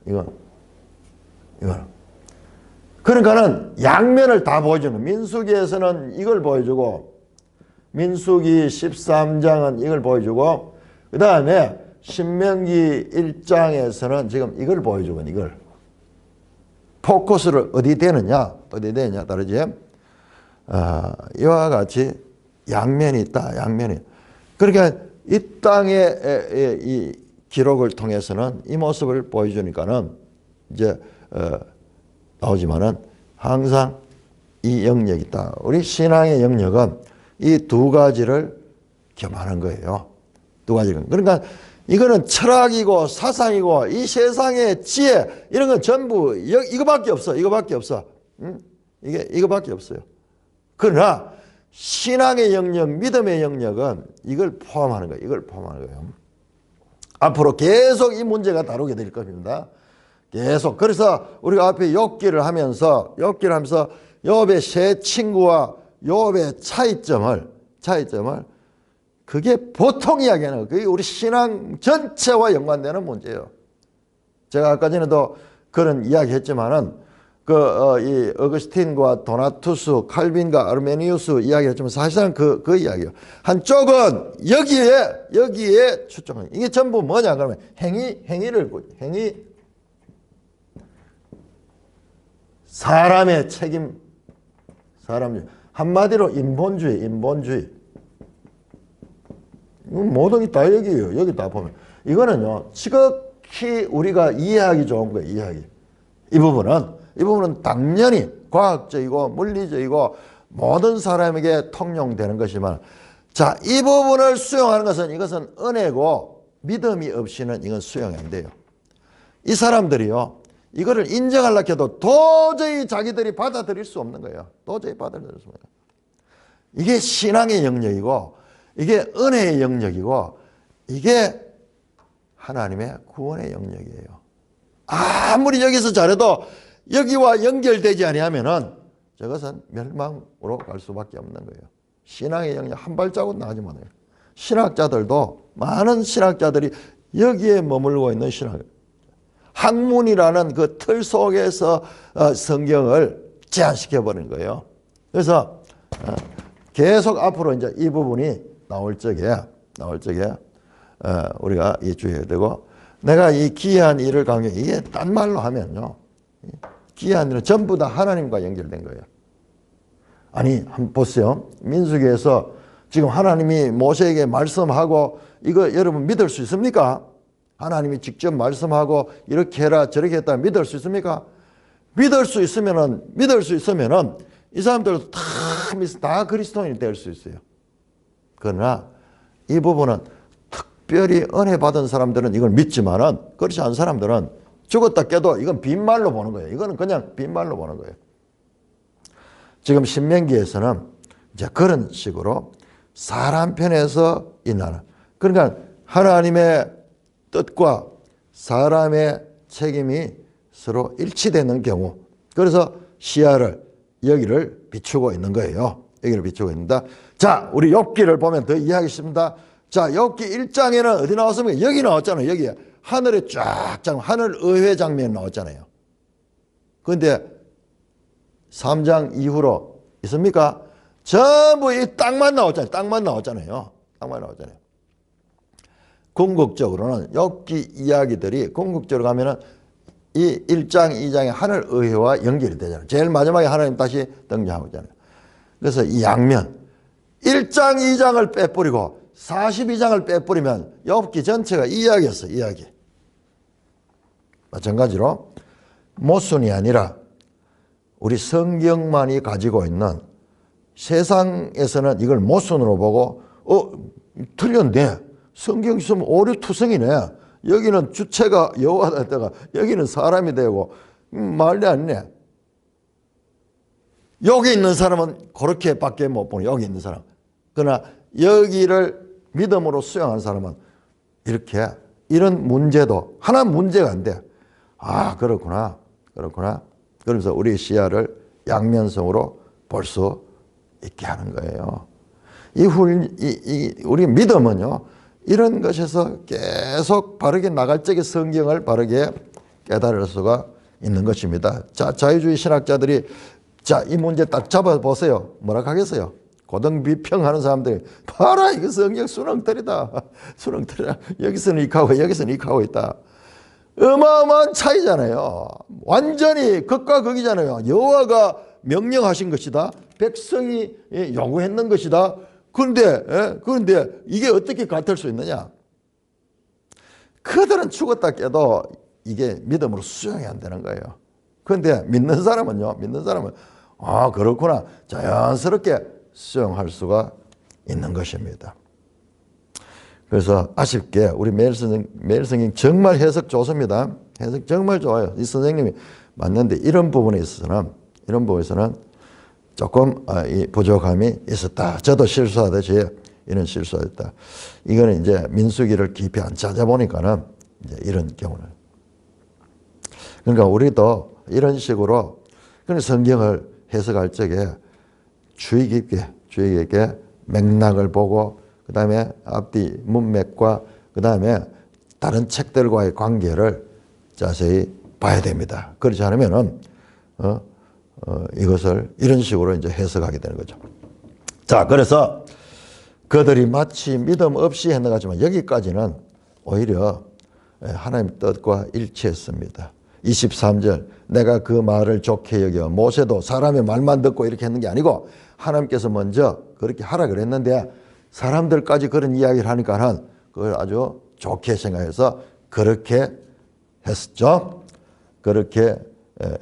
이건. 그러니까는 양면을 다 보여주는, 민수기에서는 이걸 보여주고, 민수기 13장은 이걸 보여주고, 그 다음에 신명기 1장에서는 지금 이걸 보여주고, 이걸. 포커스를 어디 되느냐 다르지? 이와 같이 양면이 있다. 양면이. 그러니까 이 땅의 이 기록을 통해서는 이 모습을 보여주니까는 이제 나오지만은 항상 이 영역이 있다. 우리 신앙의 영역은 이 두 가지를 겸하는 거예요. 두 가지를. 그러니까 이거는 철학이고 사상이고 이 세상의 지혜, 이런 건 전부 이거밖에 없어. 이거밖에 없어. 이거밖에 없어요. 그러나 신앙의 영역, 믿음의 영역은 이걸 포함하는 거예요. 이걸 포함하는 거예요. 앞으로 계속 이 문제가 다루게 될 겁니다. 계속. 그래서 우리가 앞에 욥기를 하면서 욥의 세 친구와 욥의 차이점을 그게 보통 이야기하는 거예요. 그게 우리 신앙 전체와 연관되는 문제예요. 제가 아까 전에도 그런 이야기 했지만은 이 어거스틴과 도나투스, 칼빈과 아르메니우스 이야기했지만 사실상 그 이야기예요. 한쪽은 여기에 초점을. 이게 전부 뭐냐 그러면 행위 사람의 책임, 한마디로 인본주의. 모든 게 다 여기에요. 여기 다 보면. 이거는요, 지극히 우리가 이해하기 좋은 거예요, 이해하기. 이 부분은 당연히 과학적이고 물리적이고 모든 사람에게 통용되는 것이지만, 자, 이 부분을 수용하는 것은 이것은 은혜고 믿음이 없이는 이건 수용이 안 돼요. 이 사람들이요, 이거를 인정하려고 해도 도저히 자기들이 받아들일 수 없는 거예요. 도저히 받아들일 수 없는 거예요. 이게 신앙의 영역이고, 이게 은혜의 영역이고, 이게 하나님의 구원의 영역이에요. 아무리 여기서 잘해도 여기와 연결되지 아니하면은 저것은 멸망으로 갈 수밖에 없는 거예요. 신앙의 영역 한 발자국 나가지 못해요. 신학자들도, 많은 신학자들이 여기에 머물고 있는 신학, 학문이라는 그 틀 속에서 성경을 제한시켜 버린 거예요. 그래서 계속 앞으로 이제 이 부분이 나올 적에 우리가 이해해야 되고, 내가 이 기이한 일을 강조해, 이게 딴 말로 하면요, 기이한 일은 전부 다 하나님과 연결된 거예요. 아니, 한번 보세요. 민수기에서 지금 하나님이 모세에게 말씀하고, 이거 여러분 믿을 수 있습니까? 하나님이 직접 말씀하고 이렇게 해라 저렇게 했다 믿을 수 있습니까? 믿을 수 있으면은 이 사람들도 다 그리스도인이 될 수 있어요. 그러나 이 부분은 특별히 은혜 받은 사람들은 이걸 믿지만은 그렇지 않은 사람들은 죽었다 깨도 이건 빈말로 보는 거예요. 이거는 그냥 빈말로 보는 거예요. 지금 신명기에서는 이제 그런 식으로 사람 편에서 인하는, 그러니까 하나님의 뜻과 사람의 책임이 서로 일치되는 경우, 그래서 시야를 여기를 비추고 있는 거예요. 여기를 비추고 있는다. 자, 우리 욥기를 보면 더 이해하기 쉽습니다. 자, 욥기 1장에는 어디 나왔습니까? 여기 나왔잖아요. 여기 하늘에 쫙 하늘 의회 장면 나왔잖아요. 그런데 3장 이후로 있습니까? 전부 이 땅만 나왔잖아요. 땅만 나왔잖아요. 땅만 나왔잖아요. 궁극적으로는 욥기 이야기들이 궁극적으로 가면은 이 1장, 2장의 하늘 의회와 연결이 되잖아요. 제일 마지막에 하나님 다시 등장하잖아요. 그래서 이 양면 1장, 2장을 빼버리고 42장을 빼버리면 욥기 전체가 이야기였어요. 이야기. 마찬가지로 모순이 아니라 우리 성경만이 가지고 있는, 세상에서는 이걸 모순으로 보고 틀렸네. 성경 있으면 오류투성이네. 여기는 주체가 여호와다 했다가 여기는 사람이 되고 말이 안 돼. 여기 있는 사람은 그렇게밖에 못 보는, 여기 있는 사람. 그러나 여기를 믿음으로 수용한 사람은 이렇게, 이런 문제도 하나 문제가 안 돼. 아, 그렇구나. 그러면서 우리 시야를 양면성으로 볼 수 있게 하는 거예요. 우리 믿음은요, 이런 것에서 계속 바르게 나갈 적에 성경을 바르게 깨달을 수가 있는 것입니다. 자, 자유주의 신학자들이 자, 이 문제 딱 잡아보세요. 뭐라 하겠어요? 고등비평하는 사람들이 봐라, 이거 성경 수능틀이다. 수능틀이다. 여기서는 이하고 여기서는 이하고 있다. 어마어마한 차이잖아요. 완전히 극과 극이잖아요. 여호와가 명령하신 것이다. 백성이 요구했는 것이다. 그런데 이게 어떻게 같을 수 있느냐? 그들은 죽었다 깨도 이게 믿음으로 수용이 안 되는 거예요. 그런데 믿는 사람은 아, 그렇구나. 자연스럽게 수용할 수가 있는 것입니다. 그래서 아쉽게 우리 메일 선생님 정말 해석 좋습니다. 해석 정말 좋아요. 이 선생님이 맞는데 이런 부분에 있어서는 조금 이 부족함이 있었다. 저도 실수하듯이 이런 실수했다. 이거는 이제 민수기를 깊이 안 찾아보니까는 이제 이런 경우는. 그러니까 우리도 이런 식으로 그런 성경을 해석할 적에 주의 깊게 맥락을 보고, 그 다음에 앞뒤 문맥과 그 다음에 다른 책들과의 관계를 자세히 봐야 됩니다. 그렇지 않으면은 이것을 이런 식으로 이제 해석하게 되는 거죠. 자, 그래서 그들이 마치 믿음 없이 해나가지만 여기까지는 오히려 하나님의 뜻과 일치했습니다. 23절, 내가 그 말을 좋게 여겨. 모세도 사람의 말만 듣고 이렇게 했는 게 아니고 하나님께서 먼저 그렇게 하라 그랬는데 사람들까지 그런 이야기를 하니까는 그걸 아주 좋게 생각해서 그렇게 했죠. 그렇게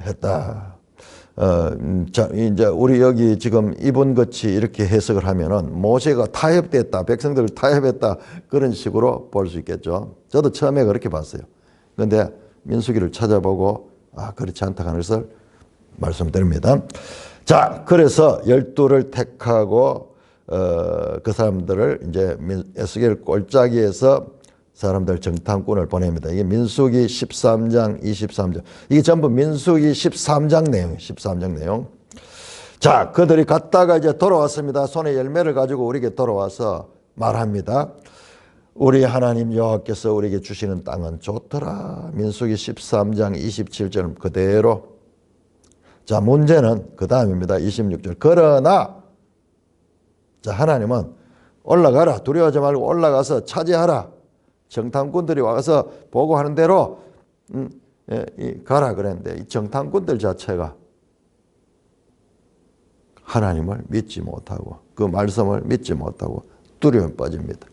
했다. 자, 이제 우리 여기 지금 이분 같이 이렇게 해석을 하면은 모세가 타협됐다, 백성들 타협했다, 그런 식으로 볼 수 있겠죠. 저도 처음에 그렇게 봤어요. 그런데 민수기를 찾아보고 아, 그렇지 않다 하는 것을 말씀드립니다. 자, 그래서 12를 택하고 그 사람들을 이제 에스겔 골짜기에서 사람들 정탐꾼을 보냅니다. 이게 민수기 13장, 23장. 이게 전부 민수기 13장 내용, 13장 내용. 자, 그들이 갔다가 이제 돌아왔습니다. 손에 열매를 가지고 우리에게 돌아와서 말합니다. 우리 하나님 여호와께서 우리에게 주시는 땅은 좋더라. 민수기 13장 27절 그대로. 자, 문제는 그 다음입니다. 26절. 그러나, 자, 하나님은 올라가라. 두려워하지 말고 올라가서 차지하라. 정탐꾼들이 와서 보고하는 대로 가라 그랬는데 이 정탐꾼들 자체가 하나님을 믿지 못하고 그 말씀을 믿지 못하고 두려움에 빠집니다.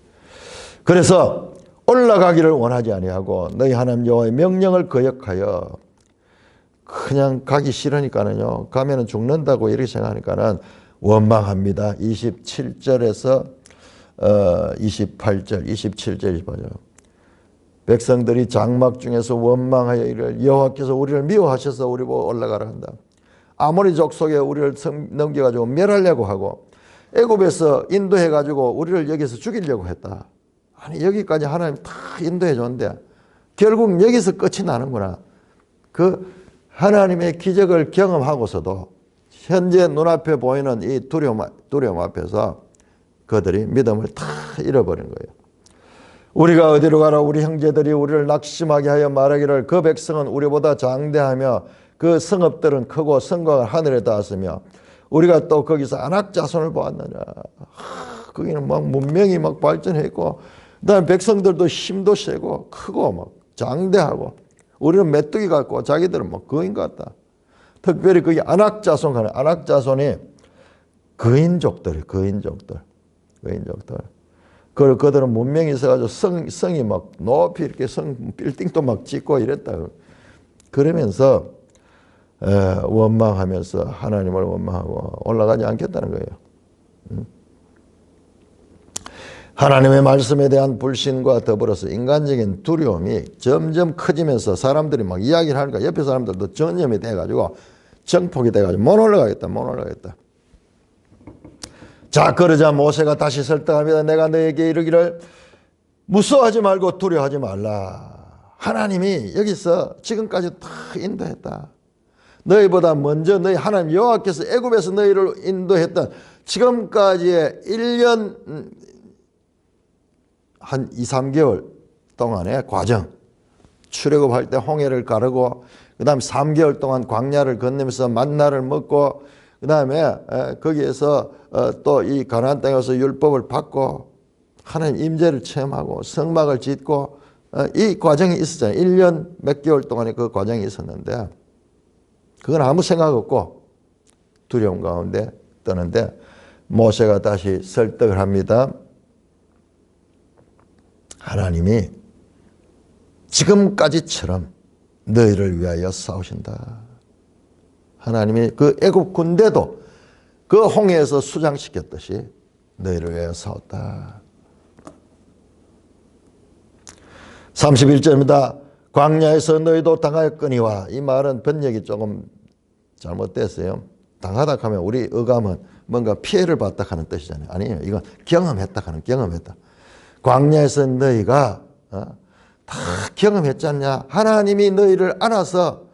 그래서 올라가기를 원하지 아니하고 너희 하나님 여호와의 명령을 거역하여 그냥 가기 싫으니까는요, 가면은 죽는다고 이렇게 생각하니까는 원망합니다. 27절에서 28절, 27절 봐요. 백성들이 장막 중에서 원망하여 이를 여호와께서 우리를 미워하셔서 우리 보고 올라가라 한다. 아모리 족속에 우리를 넘겨가지고 멸하려고 하고 애굽에서 인도해가지고 우리를 여기서 죽이려고 했다. 아니 여기까지 하나님 다 인도해 줬는데 결국 여기서 끝이 나는구나. 그 하나님의 기적을 경험하고서도 현재 눈앞에 보이는 이 두려움 앞에서 그들이 믿음을 다 잃어버린 거예요. 우리가 어디로 가라 우리 형제들이 우리를 낙심하게 하여 말하기를 그 백성은 우리보다 장대하며 그 성읍들은 크고 성곽은 하늘에 닿았으며 우리가 또 거기서 안악 자손을 보았느냐. 거기는 막 문명이 막 발전했고 그다음에 백성들도 힘도 세고 크고 막 장대하고 우리는 메뚜기 같고 자기들은 뭐 거인 같다. 특별히 거기 안악 자손 가는 안악 자손이 거인족들. 그리고 그들은 문명이 있어가지고 성이 막 높이 이렇게 빌딩도 막 짓고 이랬다. 그러면서 원망하면서 하나님을 원망하고 올라가지 않겠다는 거예요. 하나님의 말씀에 대한 불신과 더불어서 인간적인 두려움이 점점 커지면서 사람들이 막 이야기를 하니까 옆에 사람들도 전염이 돼가지고 정폭이 돼가지고 못 올라가겠다. 자, 그러자 모세가 다시 설득합니다. 내가 너에게 이르기를 무서워하지 말고 두려워하지 말라. 하나님이 여기서 지금까지 다 인도했다. 너희보다 먼저 너희 하나님 여호와께서 애굽에서 너희를 인도했던 지금까지의 1년 한 2, 3개월 동안의 과정. 출애굽할 때 홍해를 가르고 그 다음에 3개월 동안 광야를 건너면서 만나를 먹고 그 다음에 거기에서 또 이 가나안 땅에서 율법을 받고 하나님 임재를 체험하고 성막을 짓고 이 과정이 있었잖아요. 1년 몇 개월 동안의 그 과정이 있었는데 그건 아무 생각 없고 두려움 가운데 떠는데 모세가 다시 설득을 합니다. 하나님이 지금까지처럼 너희를 위하여 싸우신다. 하나님이 그 애굽 군대도 그 홍해에서 수장시켰듯이 너희를 위하여 싸웠다. 31절입니다. 광야에서 너희도 당하였거니와. 이 말은 번역이 조금 잘못됐어요. 당하다 하면 우리 어감은 뭔가 피해를 봤다 하는 뜻이잖아요. 아니에요. 이건 경험했다 하는 경험했다. 광야에서 너희가 다 경험했지 않냐. 하나님이 너희를 안아서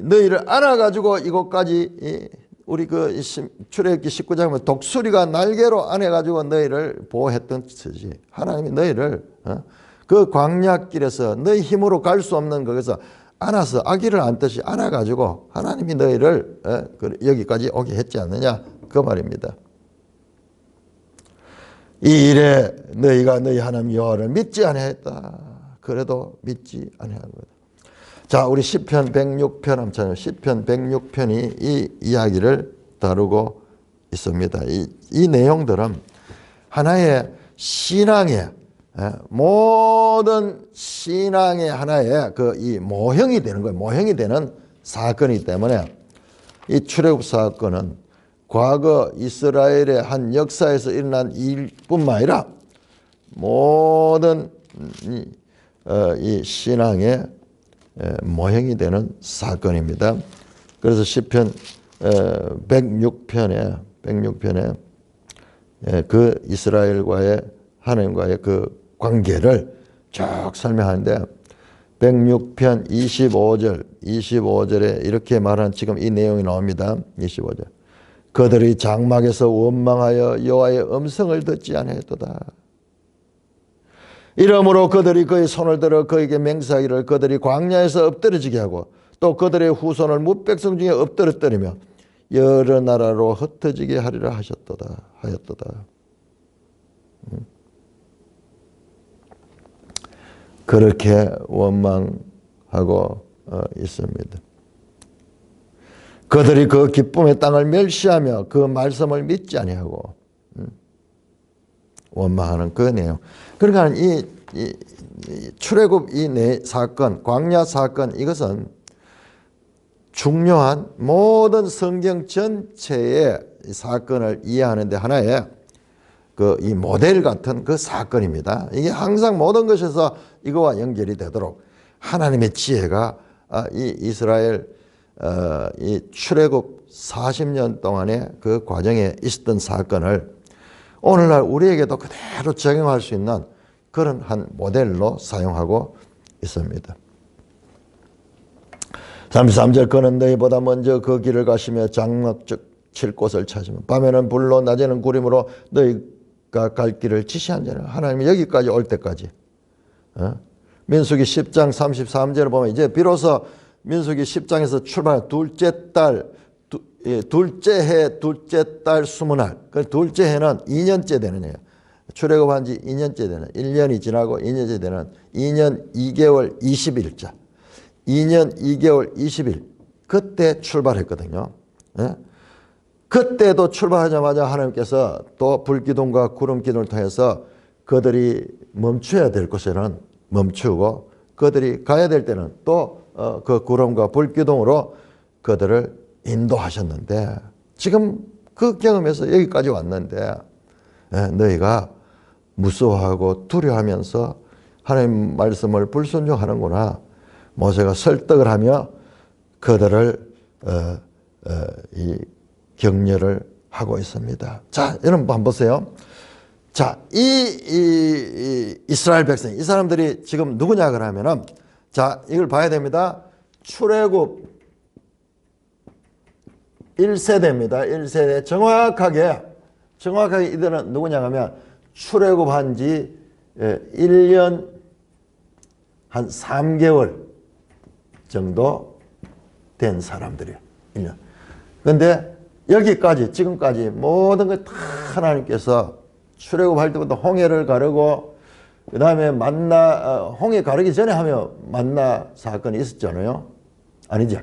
너희를 안아가지고 이곳까지 우리 그 출애굽기 19장에 보면 독수리가 날개로 안아가지고 너희를 보호했던 뜻이지. 하나님이 너희를 그 광야길에서 너희 힘으로 갈 수 없는 거기서 안아서 아기를 안듯이 안아가지고 하나님이 너희를 여기까지 오게 했지 않느냐 그 말입니다. 이 일에 너희가 너희 하나님 여호와를 믿지 아니하였다. 그래도 믿지 아니한 거다. 자, 우리 시편 106편 한번 시편 106편이 이 이야기를 다루고 있습니다. 이 내용들은 하나의 신앙의 모든 신앙의 하나의 이 모형이 되는 거예요. 모형이 되는 사건이기 때문에 이 출애굽 사건은 과거 이스라엘의 한 역사에서 일어난 일뿐만 아니라 모든 이 신앙의 모형이 되는 사건입니다. 그래서 시편 106편에 그 이스라엘과의 하나님과의 그 관계를 쭉 설명하는데 106편 25절에 이렇게 말한 지금 이 내용이 나옵니다. 25절. 그들이 장막에서 원망하여 여호와의 음성을 듣지 아니하였도다. 이러므로 그들이 그의 손을 들어 그에게 맹세하기를 그들이 광야에서 엎드러지게 하고 또 그들의 후손을 무백성 중에 엎드러뜨리며 여러 나라로 흩어지게 하리라 하였도다. 그렇게 원망하고 있습니다. 그들이 그 기쁨의 땅을 멸시하며 그 말씀을 믿지 아니하고 원망하는 그 내용. 그러니까 이 출애굽 사건, 광야 사건 이것은 중요한 모든 성경 전체의 사건을 이해하는 데 하나의 이 모델 같은 그 사건입니다. 이게 항상 모든 것에서 이거와 연결이 되도록 하나님의 지혜가 이 이스라엘 이 출애굽 40년 동안의 그 과정에 있었던 사건을 오늘날 우리에게도 그대로 적용할 수 있는 그런 한 모델로 사용하고 있습니다. 33절 그는 너희보다 먼저 그 길을 가시며 장막 칠 곳을 찾으며 밤에는 불로 낮에는 구름으로 너희가 갈 길을 지시한다는 하나님이 여기까지 올 때까지 민수기 10장 33절을 보면 이제 비로소 민수기 10장에서 출발 둘째 달 둘째 해 둘째 달 20날 그 둘째 해는 2년째 되는 해요. 출애굽한 지 2년째 되는 1년이 지나고 2년째 되는 2년 2개월 20일자 2년 2개월 20일 그때 출발했거든요. 그때도 출발하자마자 하나님께서 또 불기둥과 구름기둥을 통해서 그들이 멈춰야 될 곳에는 멈추고 그들이 가야 될 때는 또 그 구름과 불기둥으로 그들을 인도하셨는데 지금 그 경험에서 여기까지 왔는데 너희가 무서워하고 두려워하면서 하나님 말씀을 불순종하는구나. 모세가 설득을 하며 그들을 이 격려를 하고 있습니다. 자, 여러분 한번 보세요. 자, 이 이스라엘 백성, 이 사람들이 지금 누구냐 그러면은 자, 이걸 봐야 됩니다. 출애굽 1세대입니다. 1세대. 정확하게 이들은 누구냐 하면 출애굽한 지 1년 한 3개월 정도 된 사람들이에요. 1년. 그런데 여기까지 지금까지 모든 걸 다 하나님께서 출애굽할 때부터 홍해를 가르고 그 다음에 홍해 가르기 전에 하면 만나 사건이 있었잖아요. 아니지.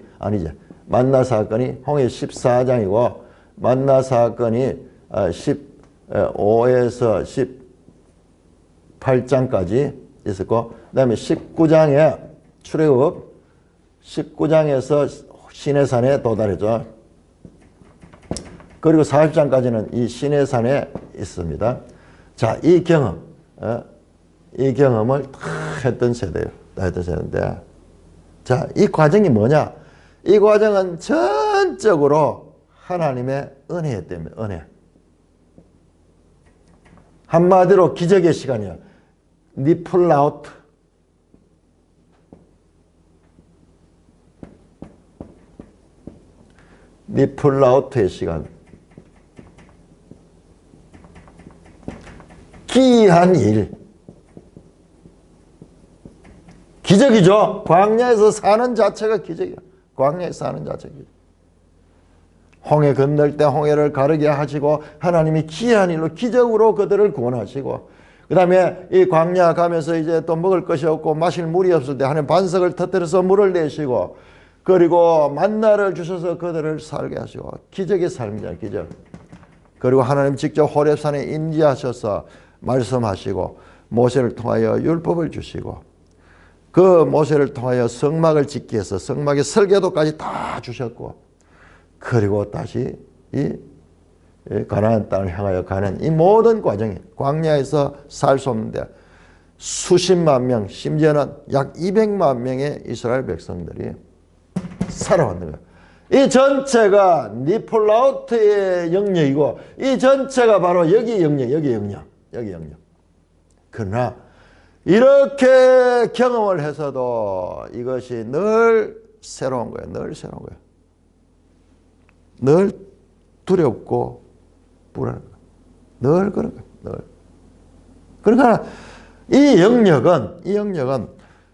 만나 사건이 홍해 14장이고 만나 사건이 15에서 18장까지 있었고 그 다음에 19장에 출애굽 19장에서 시내산에 도달했죠. 그리고 40장까지는 이 시내산에 있습니다. 자, 이 경험을 다 했던 세대예요. 다 했던 세대인데 자, 이 과정이 뭐냐? 이 과정은 전적으로 하나님의 은혜에 때문에 은혜. 한마디로 기적의 시간이야. 니플라우트. 니플라우트의 시간. 기이한 일. 기적이죠. 광야에서 사는 자체가 기적이야. 광야에서 사는 자체가 기적. 홍해 건널 때 홍해를 가르게 하시고 하나님이 기이한 일로 기적으로 그들을 구원하시고 그 다음에 이 광야 가면서 이제 또 먹을 것이 없고 마실 물이 없을 때 하나님 반석을 터뜨려서 물을 내시고 그리고 만나를 주셔서 그들을 살게 하시고 기적의 삶이잖아요. 기적. 그리고 하나님 직접 호렙산에 임재하셔서 말씀하시고 모세를 통하여 율법을 주시고 그 모세를 통하여 성막을 짓기 위해서 성막의 설계도까지 다 주셨고 그리고 다시 이 가나안 땅을 향하여 가는 이 모든 과정이 광야에서 살 수 없는데 수십만 명 심지어는 약 200만 명의 이스라엘 백성들이 살아왔는 거예요. 이 전체가 니플라우트의 영역이고 이 전체가 바로 여기 영역. 그러나 이렇게 경험을 해서도 이것이 늘 새로운 거예요. 늘 두렵고 불안한 거예요. 늘 그런 거예요. 늘. 그러니까 이 영역은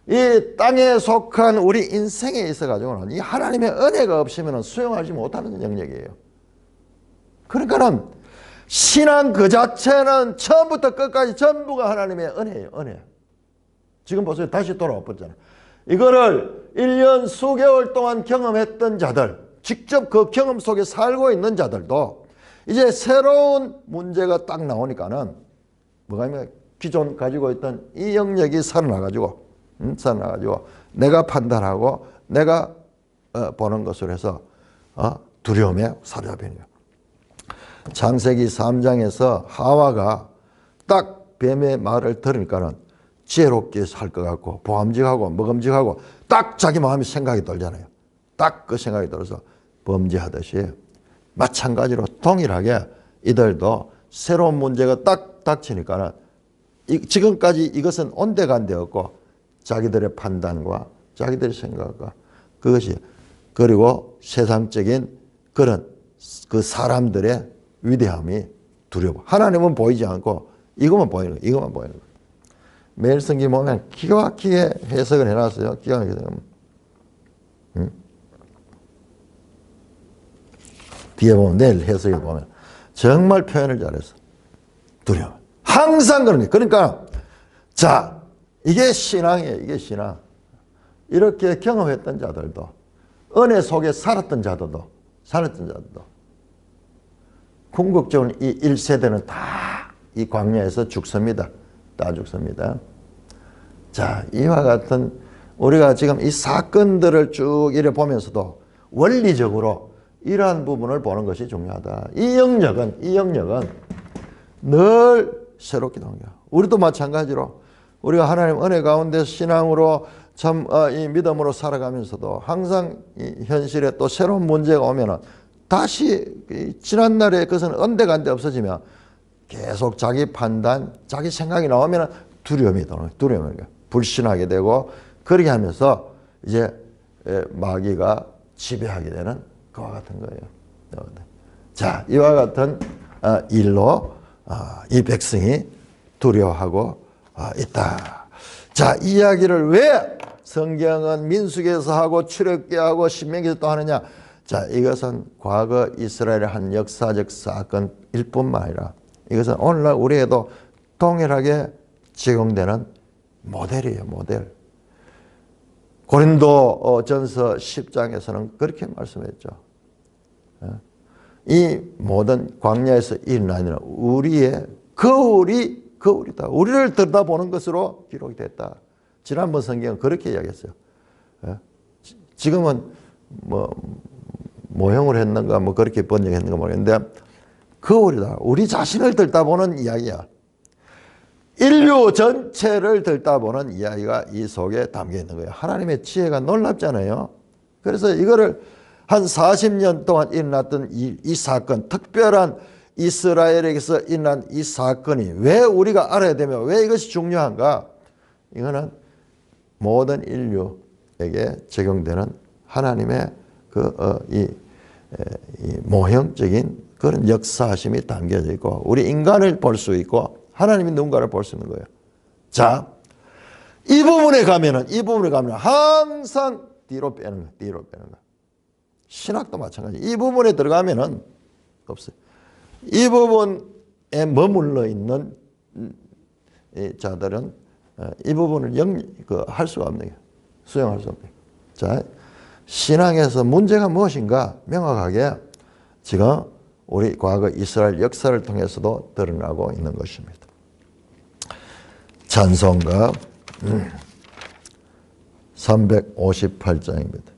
이 땅에 속한 우리 인생에 있어가지고는 이 하나님의 은혜가 없으면 수용하지 못하는 영역이에요. 그러니까는 신앙 그 자체는 처음부터 끝까지 전부가 하나님의 은혜예요. 은혜. 지금 보세요. 다시 돌아와 보잖아요. 이거를 1년 수개월 동안 경험했던 자들, 직접 그 경험 속에 살고 있는 자들도 이제 새로운 문제가 딱 나오니까는 뭐가 있냐면 기존 가지고 있던 이 영역이 살아나가지고 내가 판단하고 내가 보는 것으로 해서 두려움에 사로잡히는 거예요. 창세기 3장에서 하와가 딱 뱀의 말을 들으니까는 지혜롭게 살 것 같고 보암직하고 먹음직하고 딱 자기 마음이 생각이 들잖아요. 딱 그 생각이 들어서 범죄하듯이 마찬가지로 동일하게 이들도 새로운 문제가 딱 닥치니까는 지금까지 이것은 온데간데였고 자기들의 판단과 자기들의 생각과 그것이 그리고 세상적인 그런 그 사람들의 위대함이 두려워. 하나님은 보이지 않고 이것만 보이는 거예요. 이것만 보이는 거예요. 매일 성경 보면 기가 막히게 해석을 해놨어요. 기가 막히게. 뒤에 보면 내일 해석에 보면 정말 표현을 잘했어. 두려워. 항상 그런 게. 그러니까 자 이게 신앙이에요. 이게 신앙. 이렇게 경험했던 자들도 은혜 속에 살았던 자들도 궁극적으로 이 1세대는 다 이 광야에서 죽습니다. 다 죽습니다. 자, 이와 같은 우리가 지금 이 사건들을 쭉 이래 보면서도 원리적으로 이러한 부분을 보는 것이 중요하다. 이 영역은 늘 새롭게 나오는 거야. 우리도 마찬가지로 우리가 하나님 은혜 가운데 신앙으로 참 이 믿음으로 살아가면서도 항상 이 현실에 또 새로운 문제가 오면은 다시 지난날에 그것은 언데간데 없어지면 계속 자기 판단, 자기 생각이 나오면 두려움이 드는 두려움이 불신하게 되고 그렇게 하면서 이제 마귀가 지배하게 되는 그와 같은 거예요. 자, 이와 같은 일로 이 백성이 두려워하고 있다. 자, 이 이야기를 왜 성경은 민수기에서 하고 출애굽기하고 신명기에서 또 하느냐? 자, 이것은 과거 이스라엘의 한 역사적 사건일 뿐만 아니라 이것은 오늘날 우리에도 동일하게 적용되는 모델이에요. 모델. 고린도 전서 10장에서는 그렇게 말씀했죠. 이 모든 광야에서 일어나는 우리의 거울이다. 우리를 들여다보는 것으로 기록이 됐다. 지난번 성경은 그렇게 이야기했어요. 지금은 모형을 했는가 그렇게 번역했는가 모르겠는데 거울이다. 우리 자신을 들여다보는 이야기야. 인류 전체를 들여다보는 이야기가 이 속에 담겨 있는 거예요. 하나님의 지혜가 놀랍잖아요. 그래서 이거를 한 40년 동안 일어났던 이 사건, 특별한 이스라엘에게서 일어난 이 사건이 왜 우리가 알아야 되며 왜 이것이 중요한가? 이거는 모든 인류에게 적용되는 하나님의 이 모형적인 그런 역사심이 담겨져 있고 우리 인간을 볼 수 있고 하나님이 누군가를 볼 수 있는 거예요. 자, 이 부분에 가면은 항상 뒤로 빼는 거예요. 신학도 마찬가지. 이 부분에 들어가면은 없어요. 이 부분에 머물러 있는 자들은 이 부분을 할 수가 없는 거예요. 수용할 수 없는 거예요. 자, 신앙에서 문제가 무엇인가 명확하게 지금 우리 과거 이스라엘 역사를 통해서도 드러나고 있는 것입니다. 찬송가 358장입니다.